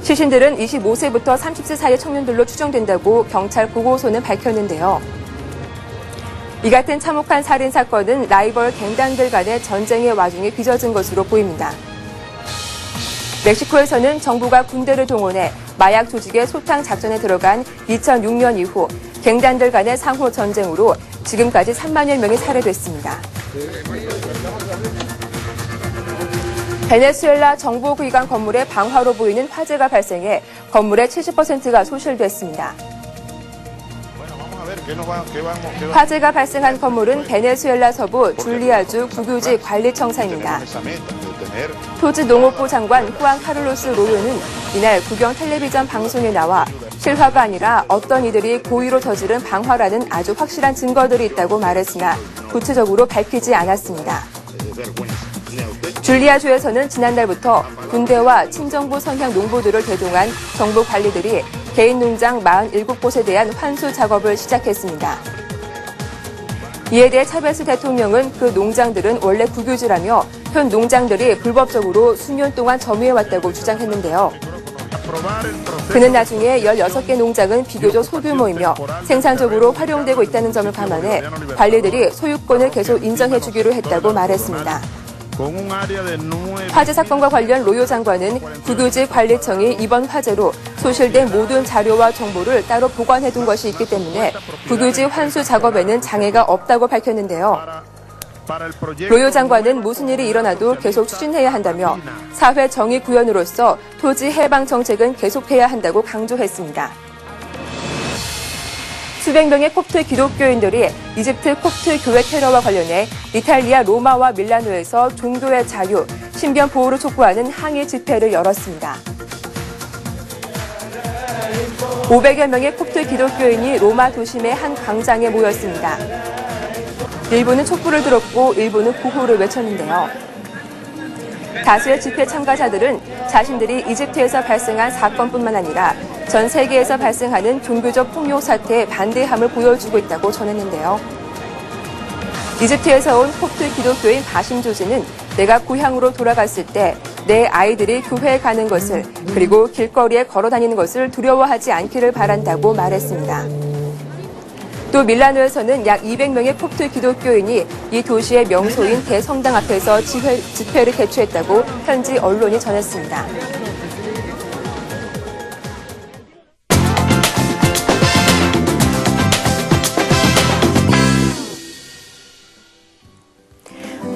시신들은 25세부터 30세 사이의 청년들로 추정된다고 경찰 보고서는 밝혔는데요. 이 같은 참혹한 살인 사건은 라이벌 갱단들 간의 전쟁의 와중에 빚어진 것으로 보입니다. 멕시코에서는 정부가 군대를 동원해 마약 조직의 소탕 작전에 들어간 2006년 이후 갱단들 간의 상호 전쟁으로 지금까지 3만여 명이 살해됐습니다. 베네수엘라 정보기관 건물의 방화로 보이는 화재가 발생해 건물의 70%가 소실됐습니다. 화재가 발생한 건물은 베네수엘라 서부 줄리아주 국유지 관리청사입니다. 토지농업부 장관 후안 카를로스 로요는 이날 국영 텔레비전 방송에 나와 실화가 아니라 어떤 이들이 고의로 저지른 방화라는 아주 확실한 증거들이 있다고 말했으나 구체적으로 밝히지 않았습니다. 줄리아주에서는 지난달부터 군대와 친정부 성향 농부들을 대동한 정부 관리들이 개인 농장 47곳에 대한 환수 작업을 시작했습니다. 이에 대해 차베스 대통령은 그 농장들은 원래 국유지라며 현 농장들이 불법적으로 수년 동안 점유해왔다고 주장했는데요. 그는 나중에 16개 농장은 비교적 소규모이며 생산적으로 활용되고 있다는 점을 감안해 관리들이 소유권을 계속 인정해주기로 했다고 말했습니다. 화재 사건과 관련 로요 장관은 국유지 관리청이 이번 화재로 소실된 모든 자료와 정보를 따로 보관해둔 것이 있기 때문에 국유지 환수 작업에는 장애가 없다고 밝혔는데요. 로요 장관은 무슨 일이 일어나도 계속 추진해야 한다며 사회 정의 구현으로서 토지 해방 정책은 계속해야 한다고 강조했습니다. 수백 명의 콥트 기독교인들이 이집트 콥트 교회 테러와 관련해 이탈리아 로마와 밀라노에서 종교의 자유, 신변 보호를 촉구하는 항의 집회를 열었습니다. 500여 명의 콥트 기독교인이 로마 도심의 한 광장에 모였습니다. 일부는 촛불을 들었고 일부는 구호를 외쳤는데요. 다수의 집회 참가자들은 자신들이 이집트에서 발생한 사건뿐만 아니라 전 세계에서 발생하는 종교적 폭력 사태에 반대함을 보여주고 있다고 전했는데요. 이집트에서 온 콥트 기독교인 바심 조지는 내가 고향으로 돌아갔을 때 내 아이들이 교회에 가는 것을 그리고 길거리에 걸어다니는 것을 두려워하지 않기를 바란다고 말했습니다. 또 밀라노에서는 약 200명의 콥트 기독교인이 이 도시의 명소인 대성당 앞에서 집회를 개최했다고 현지 언론이 전했습니다.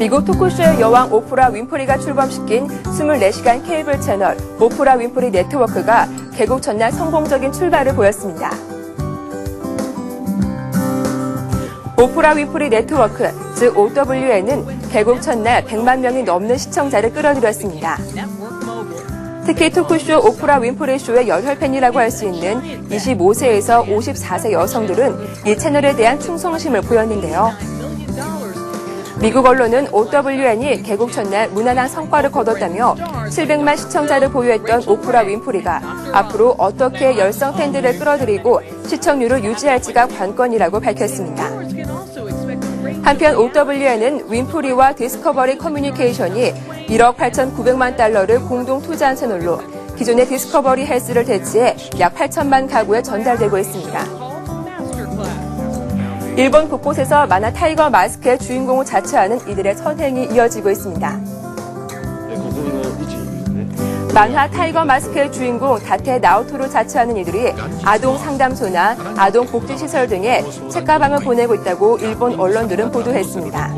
미국 토크쇼의 여왕 오프라 윈프리가 출범시킨 24시간 케이블 채널 오프라 윈프리 네트워크가 개국 첫날 성공적인 출발을 보였습니다. 오프라 윈프리 네트워크, 즉 OWN은 개국 첫날 100만 명이 넘는 시청자를 끌어들였습니다. 특히 토크쇼 오프라 윈프리 쇼의 열혈 팬이라고 할 수 있는 25세에서 54세 여성들은 이 채널에 대한 충성심을 보였는데요. 미국 언론은 OWN이 개국 첫날 무난한 성과를 거뒀다며 700만 시청자를 보유했던 오프라 윈프리가 앞으로 어떻게 열성 팬들을 끌어들이고 시청률을 유지할지가 관건이라고 밝혔습니다. 한편 OWN은 윈프리와 디스커버리 커뮤니케이션이 1억 8,900만 달러를 공동 투자한 채널로 기존의 디스커버리 헬스를 대체해 약 8천만 가구에 전달되고 있습니다. 일본 곳곳에서 만화 타이거 마스크의 주인공을 자처하는 이들의 선행이 이어지고 있습니다. 만화 타이거 마스크의 주인공 다테 나오토를 자처하는 이들이 아동 상담소나 아동 복지시설 등에 책가방을 보내고 있다고 일본 언론들은 보도했습니다.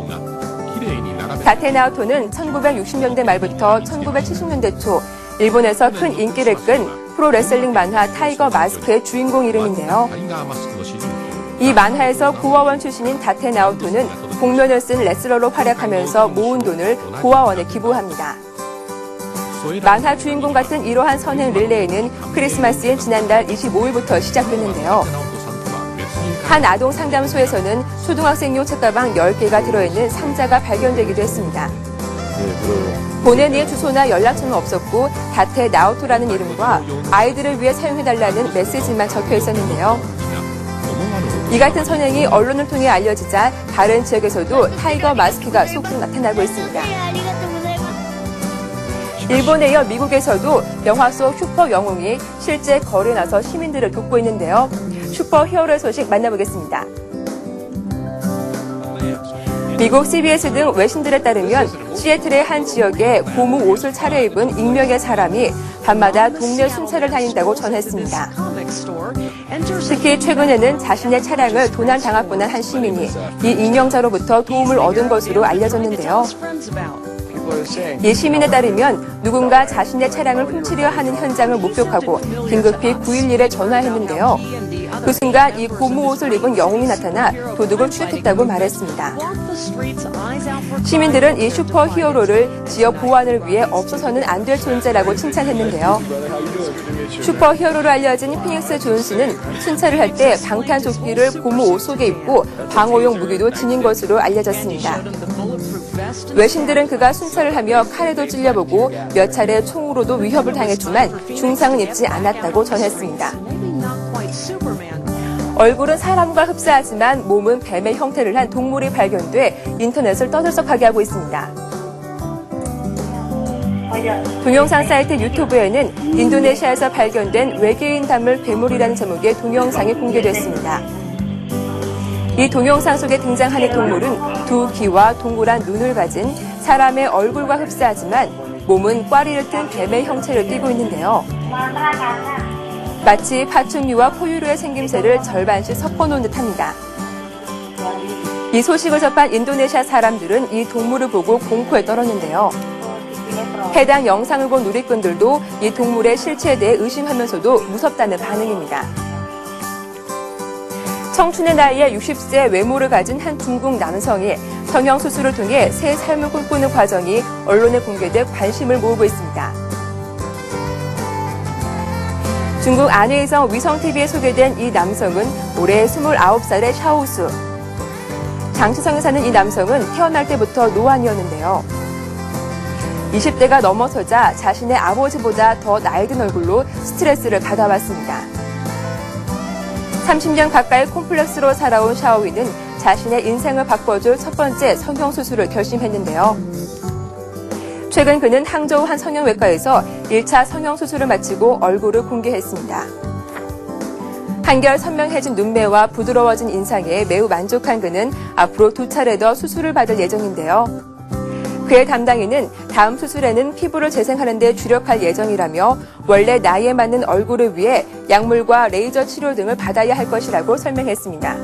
다테 나오토는 1960년대 말부터 1970년대 초 일본에서 큰 인기를 끈 프로레슬링 만화 타이거 마스크의 주인공 이름인데요. 이 만화에서 고아원 출신인 다테 나오토는 복면을 쓴 레슬러로 활약하면서 모은 돈을 고아원에 기부합니다. 만화 주인공 같은 이러한 선행 릴레이는 크리스마스인 지난달 25일부터 시작됐는데요. 한 아동 상담소에서는 초등학생용 책가방 10개가 들어있는 상자가 발견되기도 했습니다. 보낸 주소나 연락처는 없었고 다테 나오토라는 이름과 아이들을 위해 사용해달라는 메시지만 적혀 있었는데요. 이 같은 선행이 언론을 통해 알려지자 다른 지역에서도 타이거 마스크가 속속 나타나고 있습니다. 일본에 이어 미국에서도 영화 속 슈퍼 영웅이 실제 거리에 나서 시민들을 돕고 있는데요. 슈퍼 히어로의 소식 만나보겠습니다. 미국 CBS 등 외신들에 따르면 시애틀의 한 지역에 고무 옷을 차려입은 익명의 사람이 밤마다 동네 순찰을 다닌다고 전했습니다. 특히 최근에는 자신의 차량을 도난당할 뻔한 한 시민이 이 익명자로부터 도움을 얻은 것으로 알려졌는데요. 이 시민에 따르면 누군가 자신의 차량을 훔치려 하는 현장을 목격하고 긴급히 911에 전화했는데요. 그 순간 이 고무 옷을 입은 영웅이 나타나 도둑을 추격했다고 말했습니다. 시민들은 이 슈퍼 히어로를 지역 보안을 위해 없어서는 안 될 존재라고 칭찬했는데요. 슈퍼 히어로로 알려진 피닉스 존스는 순찰을 할 때 방탄조끼를 고무 옷 속에 입고 방어용 무기도 지닌 것으로 알려졌습니다. 외신들은 그가 순찰을 하며 칼에도 찔려보고 몇 차례 총으로도 위협을 당했지만 중상은 입지 않았다고 전했습니다. 얼굴은 사람과 흡사하지만 몸은 뱀의 형태를 한 동물이 발견돼 인터넷을 떠들썩하게 하고 있습니다. 동영상 사이트 유튜브에는 인도네시아에서 발견된 외계인 담을 괴물이라는 제목의 동영상이 공개됐습니다. 이 동영상 속에 등장하는 동물은 두 귀와 동그란 눈을 가진 사람의 얼굴과 흡사하지만 몸은 꽈리를 튼 뱀의 형체를 띠고 있는데요. 마치 파충류와 포유류의 생김새를 절반씩 섞어놓은 듯합니다. 이 소식을 접한 인도네시아 사람들은 이 동물을 보고 공포에 떨었는데요. 해당 영상을 본 누리꾼들도 이 동물의 실체에 대해 의심하면서도 무섭다는 반응입니다. 청춘의 나이에 60세 외모를 가진 한 중국 남성이 성형수술을 통해 새 삶을 꿈꾸는 과정이 언론에 공개돼 관심을 모으고 있습니다. 중국 안회이성 위성TV에 소개된 이 남성은 올해 29살의 샤오수. 장시성에 사는 이 남성은 태어날 때부터 노안이었는데요. 20대가 넘어서자 자신의 아버지보다 더 나이 든 얼굴로 스트레스를 받아왔습니다. 30년 가까이 콤플렉스로 살아온 샤오위는 자신의 인생을 바꿔줄 첫 번째 성형수술을 결심했는데요. 최근 그는 항저우 한 성형외과에서 1차 성형수술을 마치고 얼굴을 공개했습니다. 한결 선명해진 눈매와 부드러워진 인상에 매우 만족한 그는 앞으로 2차례 더 수술을 받을 예정인데요. 그의 담당인은 다음 수술에는 피부를 재생하는 데 주력할 예정이라며 원래 나이에 맞는 얼굴을 위해 약물과 레이저 치료 등을 받아야 할 것이라고 설명했습니다.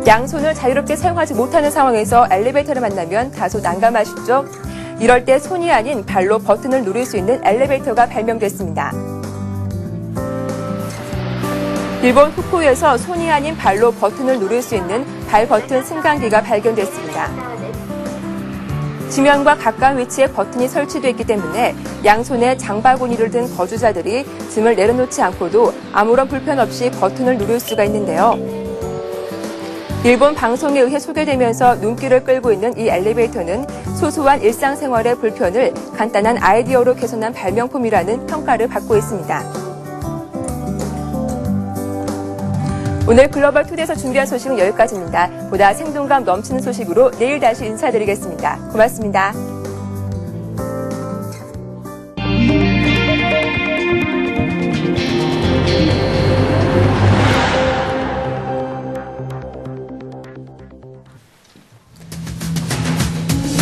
양손을 자유롭게 사용하지 못하는 상황에서 엘리베이터를 만나면 다소 난감하시죠? 이럴 때 손이 아닌 발로 버튼을 누릴 수 있는 엘리베이터가 발명됐습니다. 일본 후쿠오에서 손이 아닌 발로 버튼을 누릴 수 있는 발 버튼 승강기가 발견됐습니다. 지면과 가까운 위치에 버튼이 설치되어 있기 때문에 양손에 장바구니를 든 거주자들이 짐을 내려놓지 않고도 아무런 불편 없이 버튼을 누릴 수가 있는데요. 일본 방송에 의해 소개되면서 눈길을 끌고 있는 이 엘리베이터는 소소한 일상생활의 불편을 간단한 아이디어로 개선한 발명품이라는 평가를 받고 있습니다. 오늘 글로벌 투데이에서 준비한 소식은 여기까지입니다. 보다 생동감 넘치는 소식으로 내일 다시 인사드리겠습니다. 고맙습니다.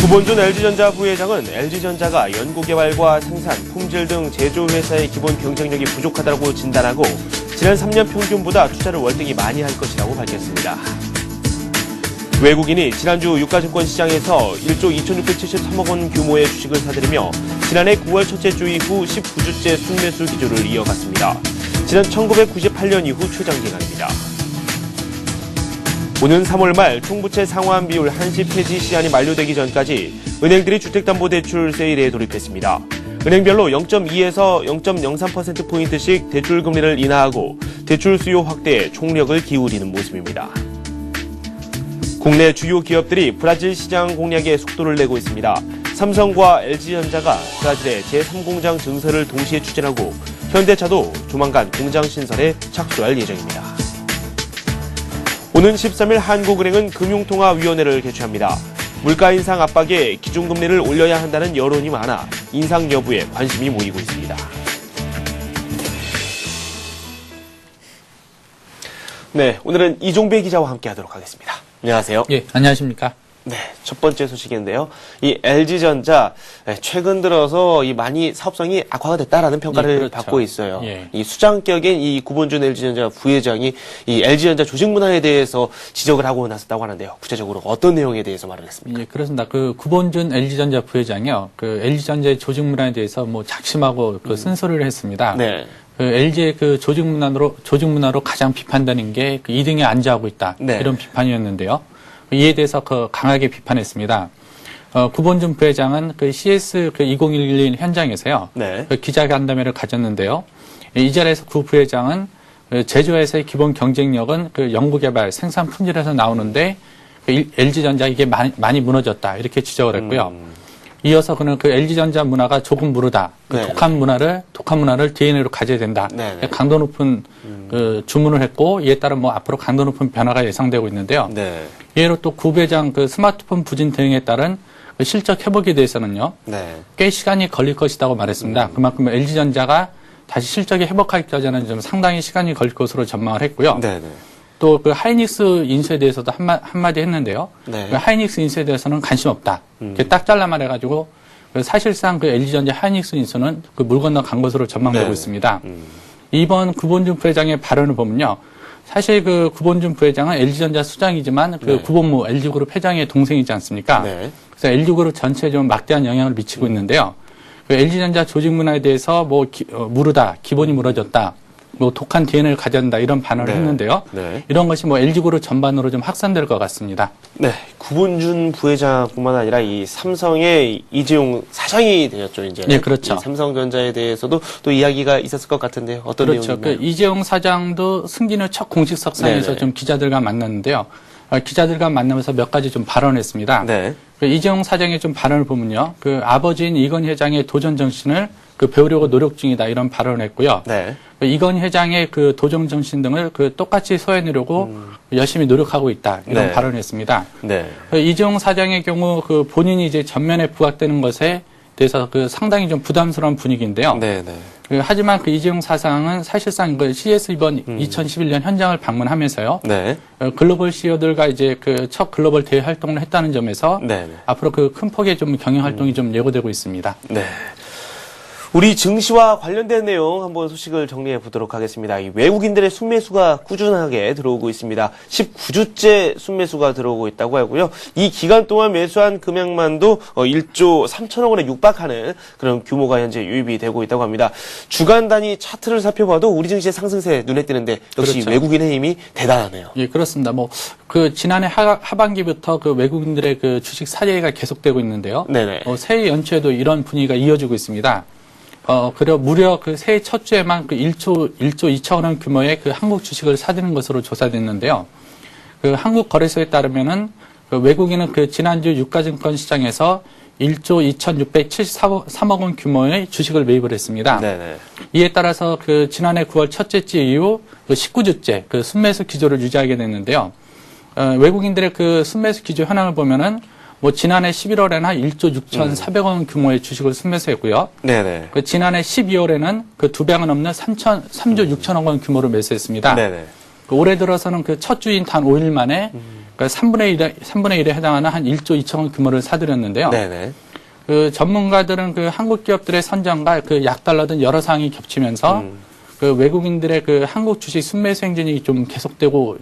구본준 LG전자 부회장은 LG전자가 연구개발과 생산, 품질 등 제조회사의 기본 경쟁력이 부족하다고 진단하고 지난 3년 평균보다 투자를 월등히 많이 할 것이라고 밝혔습니다. 외국인이 지난주 유가증권 시장에서 1조 2,673억 원 규모의 주식을 사들이며 지난해 9월 첫째 주 이후 19주째 순매수 기조를 이어갔습니다. 지난 1998년 이후 최장 기간입니다. 오는 3월 말 총부채 상환 비율 한시 폐지 시한이 만료되기 전까지 은행들이 주택담보대출 세일에 돌입했습니다. 은행별로 0.2에서 0.03%포인트씩 대출 금리를 인하하고 대출 수요 확대에 총력을 기울이는 모습입니다. 국내 주요 기업들이 브라질 시장 공략에 속도를 내고 있습니다. 삼성과 LG전자가 브라질의 제3공장 증설을 동시에 추진하고 현대차도 조만간 공장 신설에 착수할 예정입니다. 오는 13일 한국은행은 금융통화위원회를 개최합니다. 물가 인상 압박에 기준금리를 올려야 한다는 여론이 많아 인상 여부에 관심이 모이고 있습니다. 네, 오늘은 이종배 기자와 함께하도록 하겠습니다. 안녕하세요. 예, 안녕하십니까. 네, 첫 번째 소식인데요. 이 LG전자 최근 들어서 이 많이 사업성이 악화가 됐다라는 평가를 예, 그렇죠. 받고 있어요. 예. 이 수장격인 이 구본준 LG전자 부회장이 이 LG전자 조직 문화에 대해서 지적을 하고 나섰다고 하는데요. 구체적으로 어떤 내용에 대해서 말을 했습니까? 예, 그렇습니다. 그 구본준 LG전자 부회장이요. 그 LG전자의 조직 문화에 대해서 뭐 작심하고 그 쓴소리를 했습니다. 네. 그 LG의 그 조직 문화로 가장 비판되는 게 그 2등에 안주하고 있다. 네. 이런 비판이었는데요. 이에 대해서 그 강하게 비판했습니다. 구본준 부회장은 그 CS 그 2011 현장에서요. 네. 그 기자간담회를 가졌는데요. 이 자리에서 구 부회장은 그 제조회사의 기본 경쟁력은 그 연구개발, 생산 품질에서 나오는데 그 LG전자 이게 많이 무너졌다. 이렇게 지적을 했고요. 이어서 그는 그 LG전자 문화가 조금 무르다. 그 네. 독한 문화를 DNA로 가져야 된다. 네, 네. 강도 높은 그 주문을 했고 이에 따른 뭐 앞으로 강도 높은 변화가 예상되고 있는데요. 네. 예로 또 구 부회장 그 스마트폰 부진 대응에 따른 그 실적 회복에 대해서는요. 네. 꽤 시간이 걸릴 것이라고 말했습니다. 그만큼 LG전자가 다시 실적이 회복하기까지는 좀 상당히 시간이 걸릴 것으로 전망을 했고요. 네. 네. 또 그 하이닉스 인수에 대해서도 한마디 했는데요. 네. 그 하이닉스 인수에 대해서는 관심 없다. 이렇게 딱 잘라 말해가지고 그 사실상 그 LG전자 하이닉스 인수는 그 물 건너 간 것으로 전망되고 네. 있습니다. 이번 구본준 부회장의 발언을 보면요. 사실 그 구본준 부회장은 LG전자 수장이지만 그 네. 구본무 LG그룹 회장의 동생이지 않습니까? 네. 그래서 LG그룹 전체에 좀 막대한 영향을 미치고 있는데요. 그 LG전자 조직 문화에 대해서 뭐 무르다, 기본이 무너졌다, 뭐 독한 DNA를 가져야 이런 반응을 네. 했는데요. 네. 이런 것이 뭐 LG그룹 전반으로 좀 확산될 것 같습니다. 네, 구본준 부회장뿐만 아니라 이 삼성의 이재용 사장이 되었죠, 이제. 네, 그렇죠. 이 삼성전자에 대해서도 또 이야기가 있었을 것 같은데요. 어떤 그렇죠. 내용이나요? 그 이재용 사장도 승진 후 첫 공식 석상에서 네네. 좀 기자들과 만났는데요. 기자들과 만나면서 몇 가지 좀 발언했습니다. 네. 그 이재용 사장의 좀 발언을 보면요. 그 아버지인 이건희 회장의 도전 정신을 그 배우려고 노력 중이다 이런 발언을 했고요. 네. 그 이건희 회장의 그 도전 정신 등을 그 똑같이 소해내려고 열심히 노력하고 있다 이런 네. 발언을 했습니다. 네. 그 이재용 사장의 경우 그 본인이 이제 전면에 부각되는 것에 대해서 그 상당히 좀 부담스러운 분위기인데요. 네, 네. 그 하지만 그 이재용 사장은 사실상 그 CS 이번 2011년 현장을 방문하면서요. 네. 글로벌 CEO들과 이제 그 첫 글로벌 대외 활동을 했다는 점에서 네. 네. 앞으로 그 큰 폭의 좀 경영 활동이 좀 예고되고 있습니다. 네. 우리 증시와 관련된 내용 한번 소식을 정리해 보도록 하겠습니다. 이 외국인들의 순매수가 꾸준하게 들어오고 있습니다. 19주째 순매수가 들어오고 있다고 하고요. 이 기간 동안 매수한 금액만도 1조 3천억 원에 육박하는 그런 규모가 현재 유입이 되고 있다고 합니다. 주간 단위 차트를 살펴봐도 우리 증시의 상승세 눈에 띄는데 역시 그렇죠. 외국인의 힘이 대단하네요. 예, 그렇습니다. 뭐 그 지난해 하반기부터 그 외국인들의 그 주식 사재기가 계속되고 있는데요. 네네. 새해 연초에도 이런 분위기가 이어지고 있습니다. 그리고 무려 그 새해 첫 주에만 그 1조 2천억 원 규모의 그 한국 주식을 사들인 것으로 조사됐는데요. 그 한국 거래소에 따르면은 그 외국인은 그 지난주 유가증권 시장에서 1조 2,673억 원 규모의 주식을 매입을 했습니다. 네네. 이에 따라서 그 지난해 9월 첫째 주 이후 그 19주째 그 순매수 기조를 유지하게 됐는데요. 외국인들의 그 순매수 기조 현황을 보면은 뭐 지난해 11월에는 1조 6,400억 원 규모의 주식을 순매수했고요. 네네. 그 지난해 12월에는 그 두 배가 넘는 3조 6천억 원 규모를 매수했습니다. 네네. 그 올해 들어서는 그 첫 주인 단 5일 만에 그 3분의 1에 해당하는 한 1조 2천억 원 규모를 사들였는데요. 네네. 그 전문가들은 그 한국 기업들의 선정과 그 약달러 등 여러 사항이 겹치면서 그 외국인들의 그 한국 주식 순매수 행진이 좀 계속되고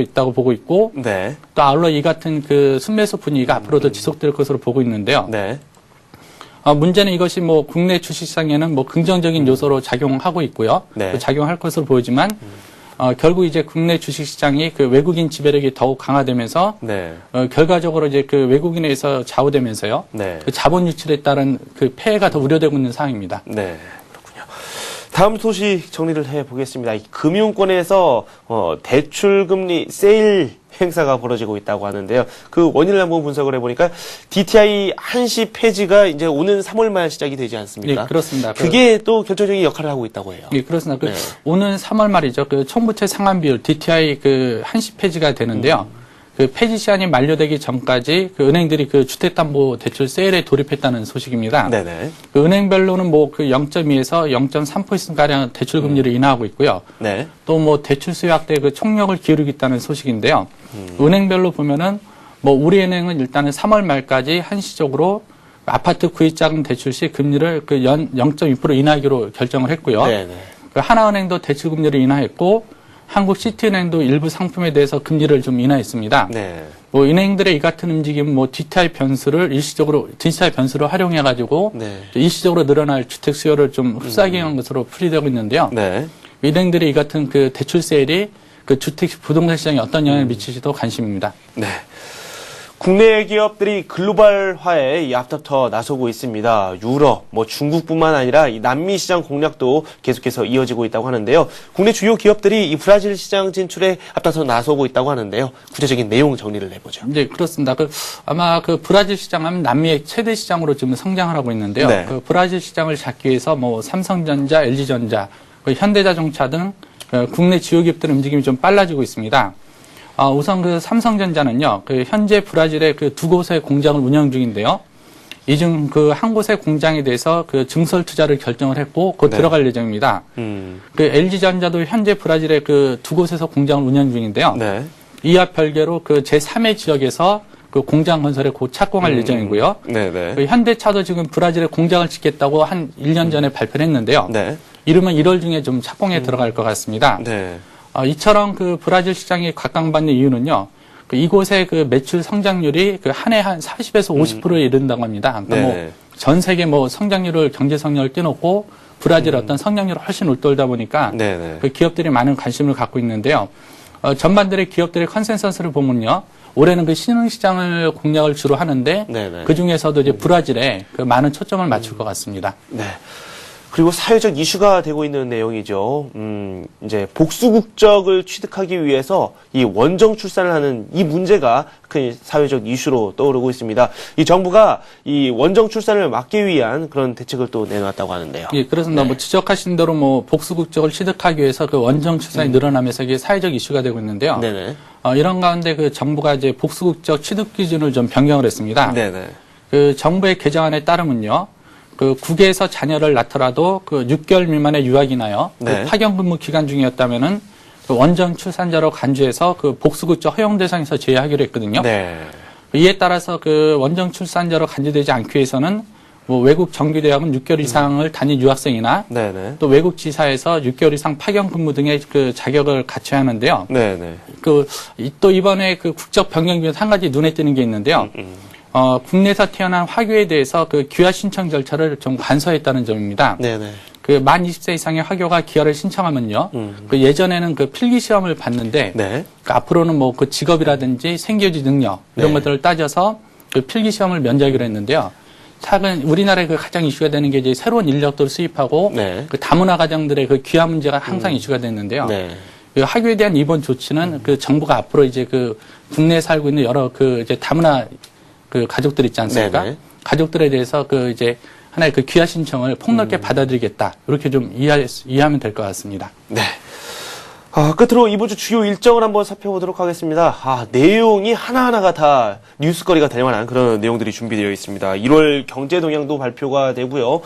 있다고 보고 있고 네. 또 아울러 이 같은 그 순매수 분위기가 앞으로도 지속될 것으로 보고 있는데요. 네. 문제는 이것이 뭐 국내 주식시장에는 뭐 긍정적인 요소로 작용하고 있고요. 네. 또 작용할 것으로 보이지만 결국 이제 국내 주식시장이 그 외국인 지배력이 더욱 강화되면서 네. 결과적으로 이제 그 외국인에 의해서 좌우되면서요. 네. 그 자본 유출에 따른 그 폐해가 더 우려되고 있는 상황입니다. 네. 그렇군요. 다음 소식 정리를 해보겠습니다. 이 금융권에서 대출금리 세일 행사가 벌어지고 있다고 하는데요. 그 원인을 한번 분석을 해보니까 DTI 한시 폐지가 이제 오는 3월 말 시작이 되지 않습니까? 네, 그렇습니다. 그게 또 결정적인 역할을 하고 있다고 해요. 예, 그렇습니다. 그 네. 오는 3월 말이죠. 그 총부채 상환 비율 DTI 그 한시 폐지가 되는데요. 그 폐지 시한이 만료되기 전까지 그 은행들이 그 주택담보대출 세일에 돌입했다는 소식입니다. 네네. 그 은행별로는 뭐 그 0.2에서 0.3% 가량 대출 금리를 인하하고 있고요. 네. 또 뭐 대출 수요 확대에 그 총력을 기울이겠다는 소식인데요. 은행별로 보면은 뭐 우리은행은 일단은 3월 말까지 한시적으로 아파트 구입자금 대출 시 금리를 그 0.2% 인하하기로 결정을 했고요. 네네. 그 하나은행도 대출 금리를 인하했고 한국시티은행도 일부 상품에 대해서 금리를 좀 인하했습니다. 네. 뭐 은행들의 이 같은 움직임은 뭐 DTI 변수를 활용해가지고 네. 일시적으로 늘어날 주택 수요를 좀 흡수하기 위한 것으로 풀이되고 있는데요. 네. 은행들의 이 같은 그 대출 세일이 그 주택 부동산 시장에 어떤 영향을 미칠지도 관심입니다. 네. 국내 기업들이 글로벌화에 앞다퉈 나서고 있습니다. 유럽, 중국뿐만 아니라 이 남미 시장 공략도 계속해서 이어지고 있다고 하는데요. 국내 주요 기업들이 이 브라질 시장 진출에 앞다퉈 나서고 있다고 하는데요. 구체적인 내용 정리를 해보죠. 네, 그렇습니다. 아마 그 브라질 시장은 남미의 최대 시장으로 지금 성장을 하고 있는데요. 네. 그 브라질 시장을 잡기 위해서 뭐 삼성전자, LG전자, 현대자동차 등 국내 주요 기업들의 움직임이 좀 빨라지고 있습니다. 우선 그 삼성전자는요, 그 현재 브라질의 그 두 곳의 공장을 운영 중인데요. 이 중 그 한 곳의 공장에 대해서 그 증설 투자를 결정을 했고, 곧 네. 들어갈 예정입니다. 그 LG전자도 현재 브라질의 그 두 곳에서 공장을 운영 중인데요. 네. 이와 별개로 그 제3의 지역에서 그 공장 건설에 곧 착공할 예정이고요. 네네. 그 현대차도 지금 브라질에 공장을 짓겠다고 한 1년 전에 발표를 했는데요. 네. 이르면 1월 중에 좀 착공에 들어갈 것 같습니다. 네. 이처럼 그 브라질 시장이 각광받는 이유는요. 그 이곳의 그 매출 성장률이 그 한 해 한 40에서 50%에 이른다고 합니다. 그러니까 네. 전 세계 성장률을 경제 성장을 뛰어넘고 브라질의 어떤 성장률을 훨씬 웃돌다 보니까 네네. 그 기업들이 많은 관심을 갖고 있는데요. 전반들의 기업들의 컨센서스를 보면요. 올해는 그 신흥시장을 공략을 주로 하는데 네네. 그 중에서도 이제 브라질에 그 많은 초점을 맞출 것 같습니다. 네. 그리고 사회적 이슈가 되고 있는 내용이죠. 이제 복수 국적을 취득하기 위해서 이 원정 출산을 하는 이 문제가 큰 사회적 이슈로 떠오르고 있습니다. 이 정부가 이 원정 출산을 막기 위한 그런 대책을 또 내놨다고 하는데요. 예, 그렇습니다. 네. 지적하신 대로 복수 국적을 취득하기 위해서 그 원정 출산이 늘어나면서 이게 사회적 이슈가 되고 있는데요. 네네. 이런 가운데 그 정부가 이제 복수 국적 취득 기준을 좀 변경을 했습니다. 네네. 그 정부의 개정안에 따르면요. 그 국외에서 자녀를 낳더라도 그 6개월 미만의 유학이나요. 네. 그 파견 근무 기간 중이었다면은 그 원정 출산자로 간주해서 그 복수 국적 허용 대상에서 제외하기로 했거든요. 네. 이에 따라서 그 원정 출산자로 간주되지 않기 위해서는 외국 정규대학은 6개월 이상을 다닌 유학생이나 네네. 또 외국 지사에서 6개월 이상 파견 근무 등의 그 자격을 갖춰야 하는데요. 네네. 또 이번에 그 국적 변경 중에서 한 가지 눈에 띄는 게 있는데요. 국내에서 태어난 화교에 대해서 그 귀화 신청 절차를 좀 간소했다는 점입니다. 네네. 그 만 20세 이상의 화교가 귀화를 신청하면요. 그 예전에는 그 필기 시험을 봤는데 네. 그 앞으로는 그 직업이라든지 생계유지 능력 이런 네. 것들을 따져서 그 필기 시험을 면제하기로 했는데요. 최근 우리나라의 그 가장 이슈가 되는 게 이제 새로운 인력들을 수입하고 네. 그 다문화 가정들의 그 귀화 문제가 항상 이슈가 됐는데요. 네. 그 학교에 대한 이번 조치는 그 정부가 앞으로 이제 그 국내에 살고 있는 여러 그 이제 다문화 그 가족들 있지 않습니까? 네네. 가족들에 대해서 그 이제 하나의 그 귀화 신청을 폭넓게 받아들이겠다. 이렇게 좀 이해하면 될 것 같습니다. 네. 끝으로 이번 주 주요 일정을 한번 살펴보도록 하겠습니다. 내용이 하나하나가 다 뉴스거리가 될 만한 그런 내용들이 준비되어 있습니다. 1월 경제 동향도 발표가 되고요.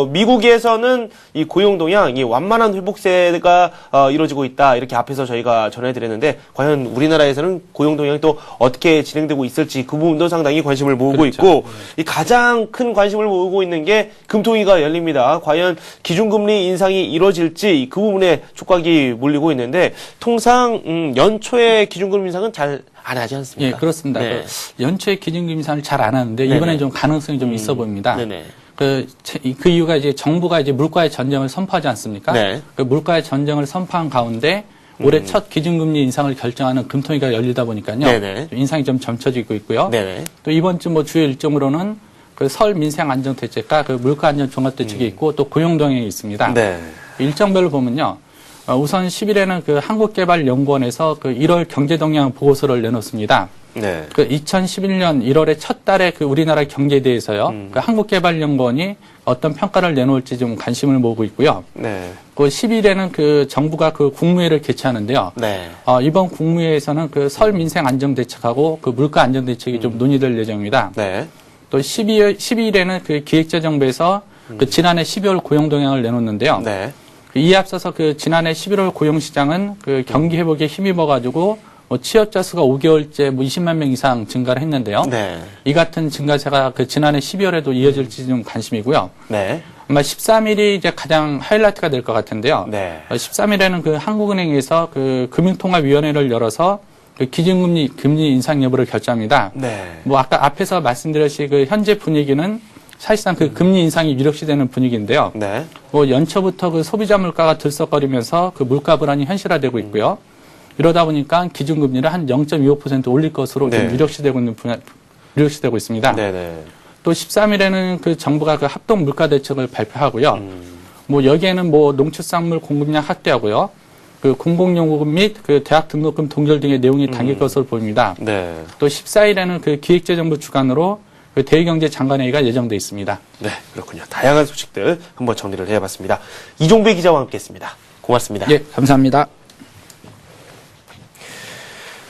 미국에서는 이 고용 동향, 이 완만한 회복세가 이루어지고 있다. 이렇게 앞에서 저희가 전해드렸는데, 과연 우리나라에서는 고용 동향이 또 어떻게 진행되고 있을지 그 부분도 상당히 관심을 모으고 그렇죠. 있고, 이 가장 큰 관심을 모으고 있는 게 금통위가 열립니다. 과연 기준금리 인상이 이루어질지 그 부분에 촉각이 몰리고 있는데, 통상 연초에 기준금리 인상은 잘 안 하지 않습니까? 예, 그렇습니다. 네. 그 연초에 기준금리 인상을 잘 안 하는데 이번에 네네. 좀 가능성이 좀 있어 보입니다. 네네. 그 이유가 이제 정부가 이제 물가의 전쟁을 선포하지 않습니까? 네. 그 물가의 전쟁을 선포한 가운데 올해 첫 기준금리 인상을 결정하는 금통위가 열리다 보니까요. 네네. 인상이 좀 점쳐지고 있고요. 네네. 또 이번 주 뭐 주요 일정으로는 그 설 민생 안정 대책과 그 물가 안정 종합 대책이 있고 또 고용 동향이 있습니다. 네. 일정별로 보면요. 우선 10일에는 그 한국개발연구원에서 그 1월 경제 동향 보고서를 내놓습니다. 네. 그 2011년 1월에 첫 달에 그 우리나라 경제에 대해서요. 그 한국개발연구원이 어떤 평가를 내놓을지 좀 관심을 모으고 있고요. 네. 그 10일에는 그 정부가 그 국무회를 개최하는데요. 네. 이번 국무회에서는 그 설 민생 안정 대책하고 그 물가 안정 대책이 좀 논의될 예정입니다. 네. 또 12일에는 그 기획재정부에서 그 지난해 12월 고용 동향을 내놓는데요. 네. 이에 앞서서 그 지난해 11월 고용 시장은 그 경기 회복에 힘입어 가지고 뭐 취업자 수가 5개월째 뭐 20만 명 이상 증가를 했는데요. 네. 이 같은 증가세가 그 지난해 12월에도 이어질지 좀 관심이고요. 네. 아마 13일이 이제 가장 하이라이트가 될 것 같은데요. 네. 13일에는 그 한국은행에서 그 금융통화위원회를 열어서 그 금리 인상 여부를 결정합니다. 네. 뭐 아까 앞에서 말씀드렸듯이 그 현재 분위기는 사실상 그 금리 인상이 유력시되는 분위기인데요. 네. 뭐 연초부터 그 소비자 물가가 들썩거리면서 그 물가 불안이 현실화되고 있고요. 이러다 보니까 기준금리를 한 0.25% 올릴 것으로 네. 좀 유력시되고 있습니다. 네네. 또 13일에는 그 정부가 그 합동 물가 대책을 발표하고요. 뭐 여기에는 뭐 농축산물 공급량 확대하고요. 그 공공연구금 및 그 대학 등록금 동결 등의 내용이 담길 것으로 보입니다. 네. 또 14일에는 그 기획재정부 주관으로 그 대외경제 장관회의가 예정돼 있습니다. 네. 그렇군요. 다양한 소식들 한번 정리를 해봤습니다. 이종배 기자와 함께했습니다. 고맙습니다. 예, 감사합니다.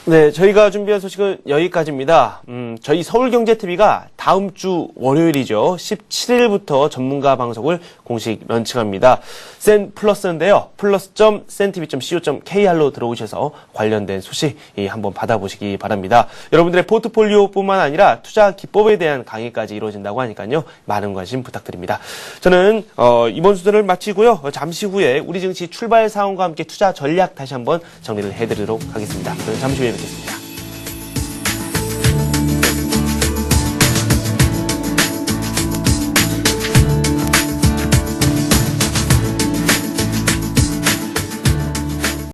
네, 저희가 준비한 소식은 여기까지입니다. 저희 서울경제TV가 다음 주 월요일이죠. 17일부터 전문가 방송을 공식 런칭합니다. 센 플러스인데요. plus.centv.co.kr로 들어오셔서 관련된 소식 한번 받아보시기 바랍니다. 여러분들의 포트폴리오뿐만 아니라 투자 기법에 대한 강의까지 이루어진다고 하니까요. 많은 관심 부탁드립니다. 저는 이번 수준을 마치고요. 잠시 후에 우리 증시 출발 상황과 함께 투자 전략 다시 한번 정리를 해드리도록 하겠습니다. 저는 잠시 후에 뵙겠습니다.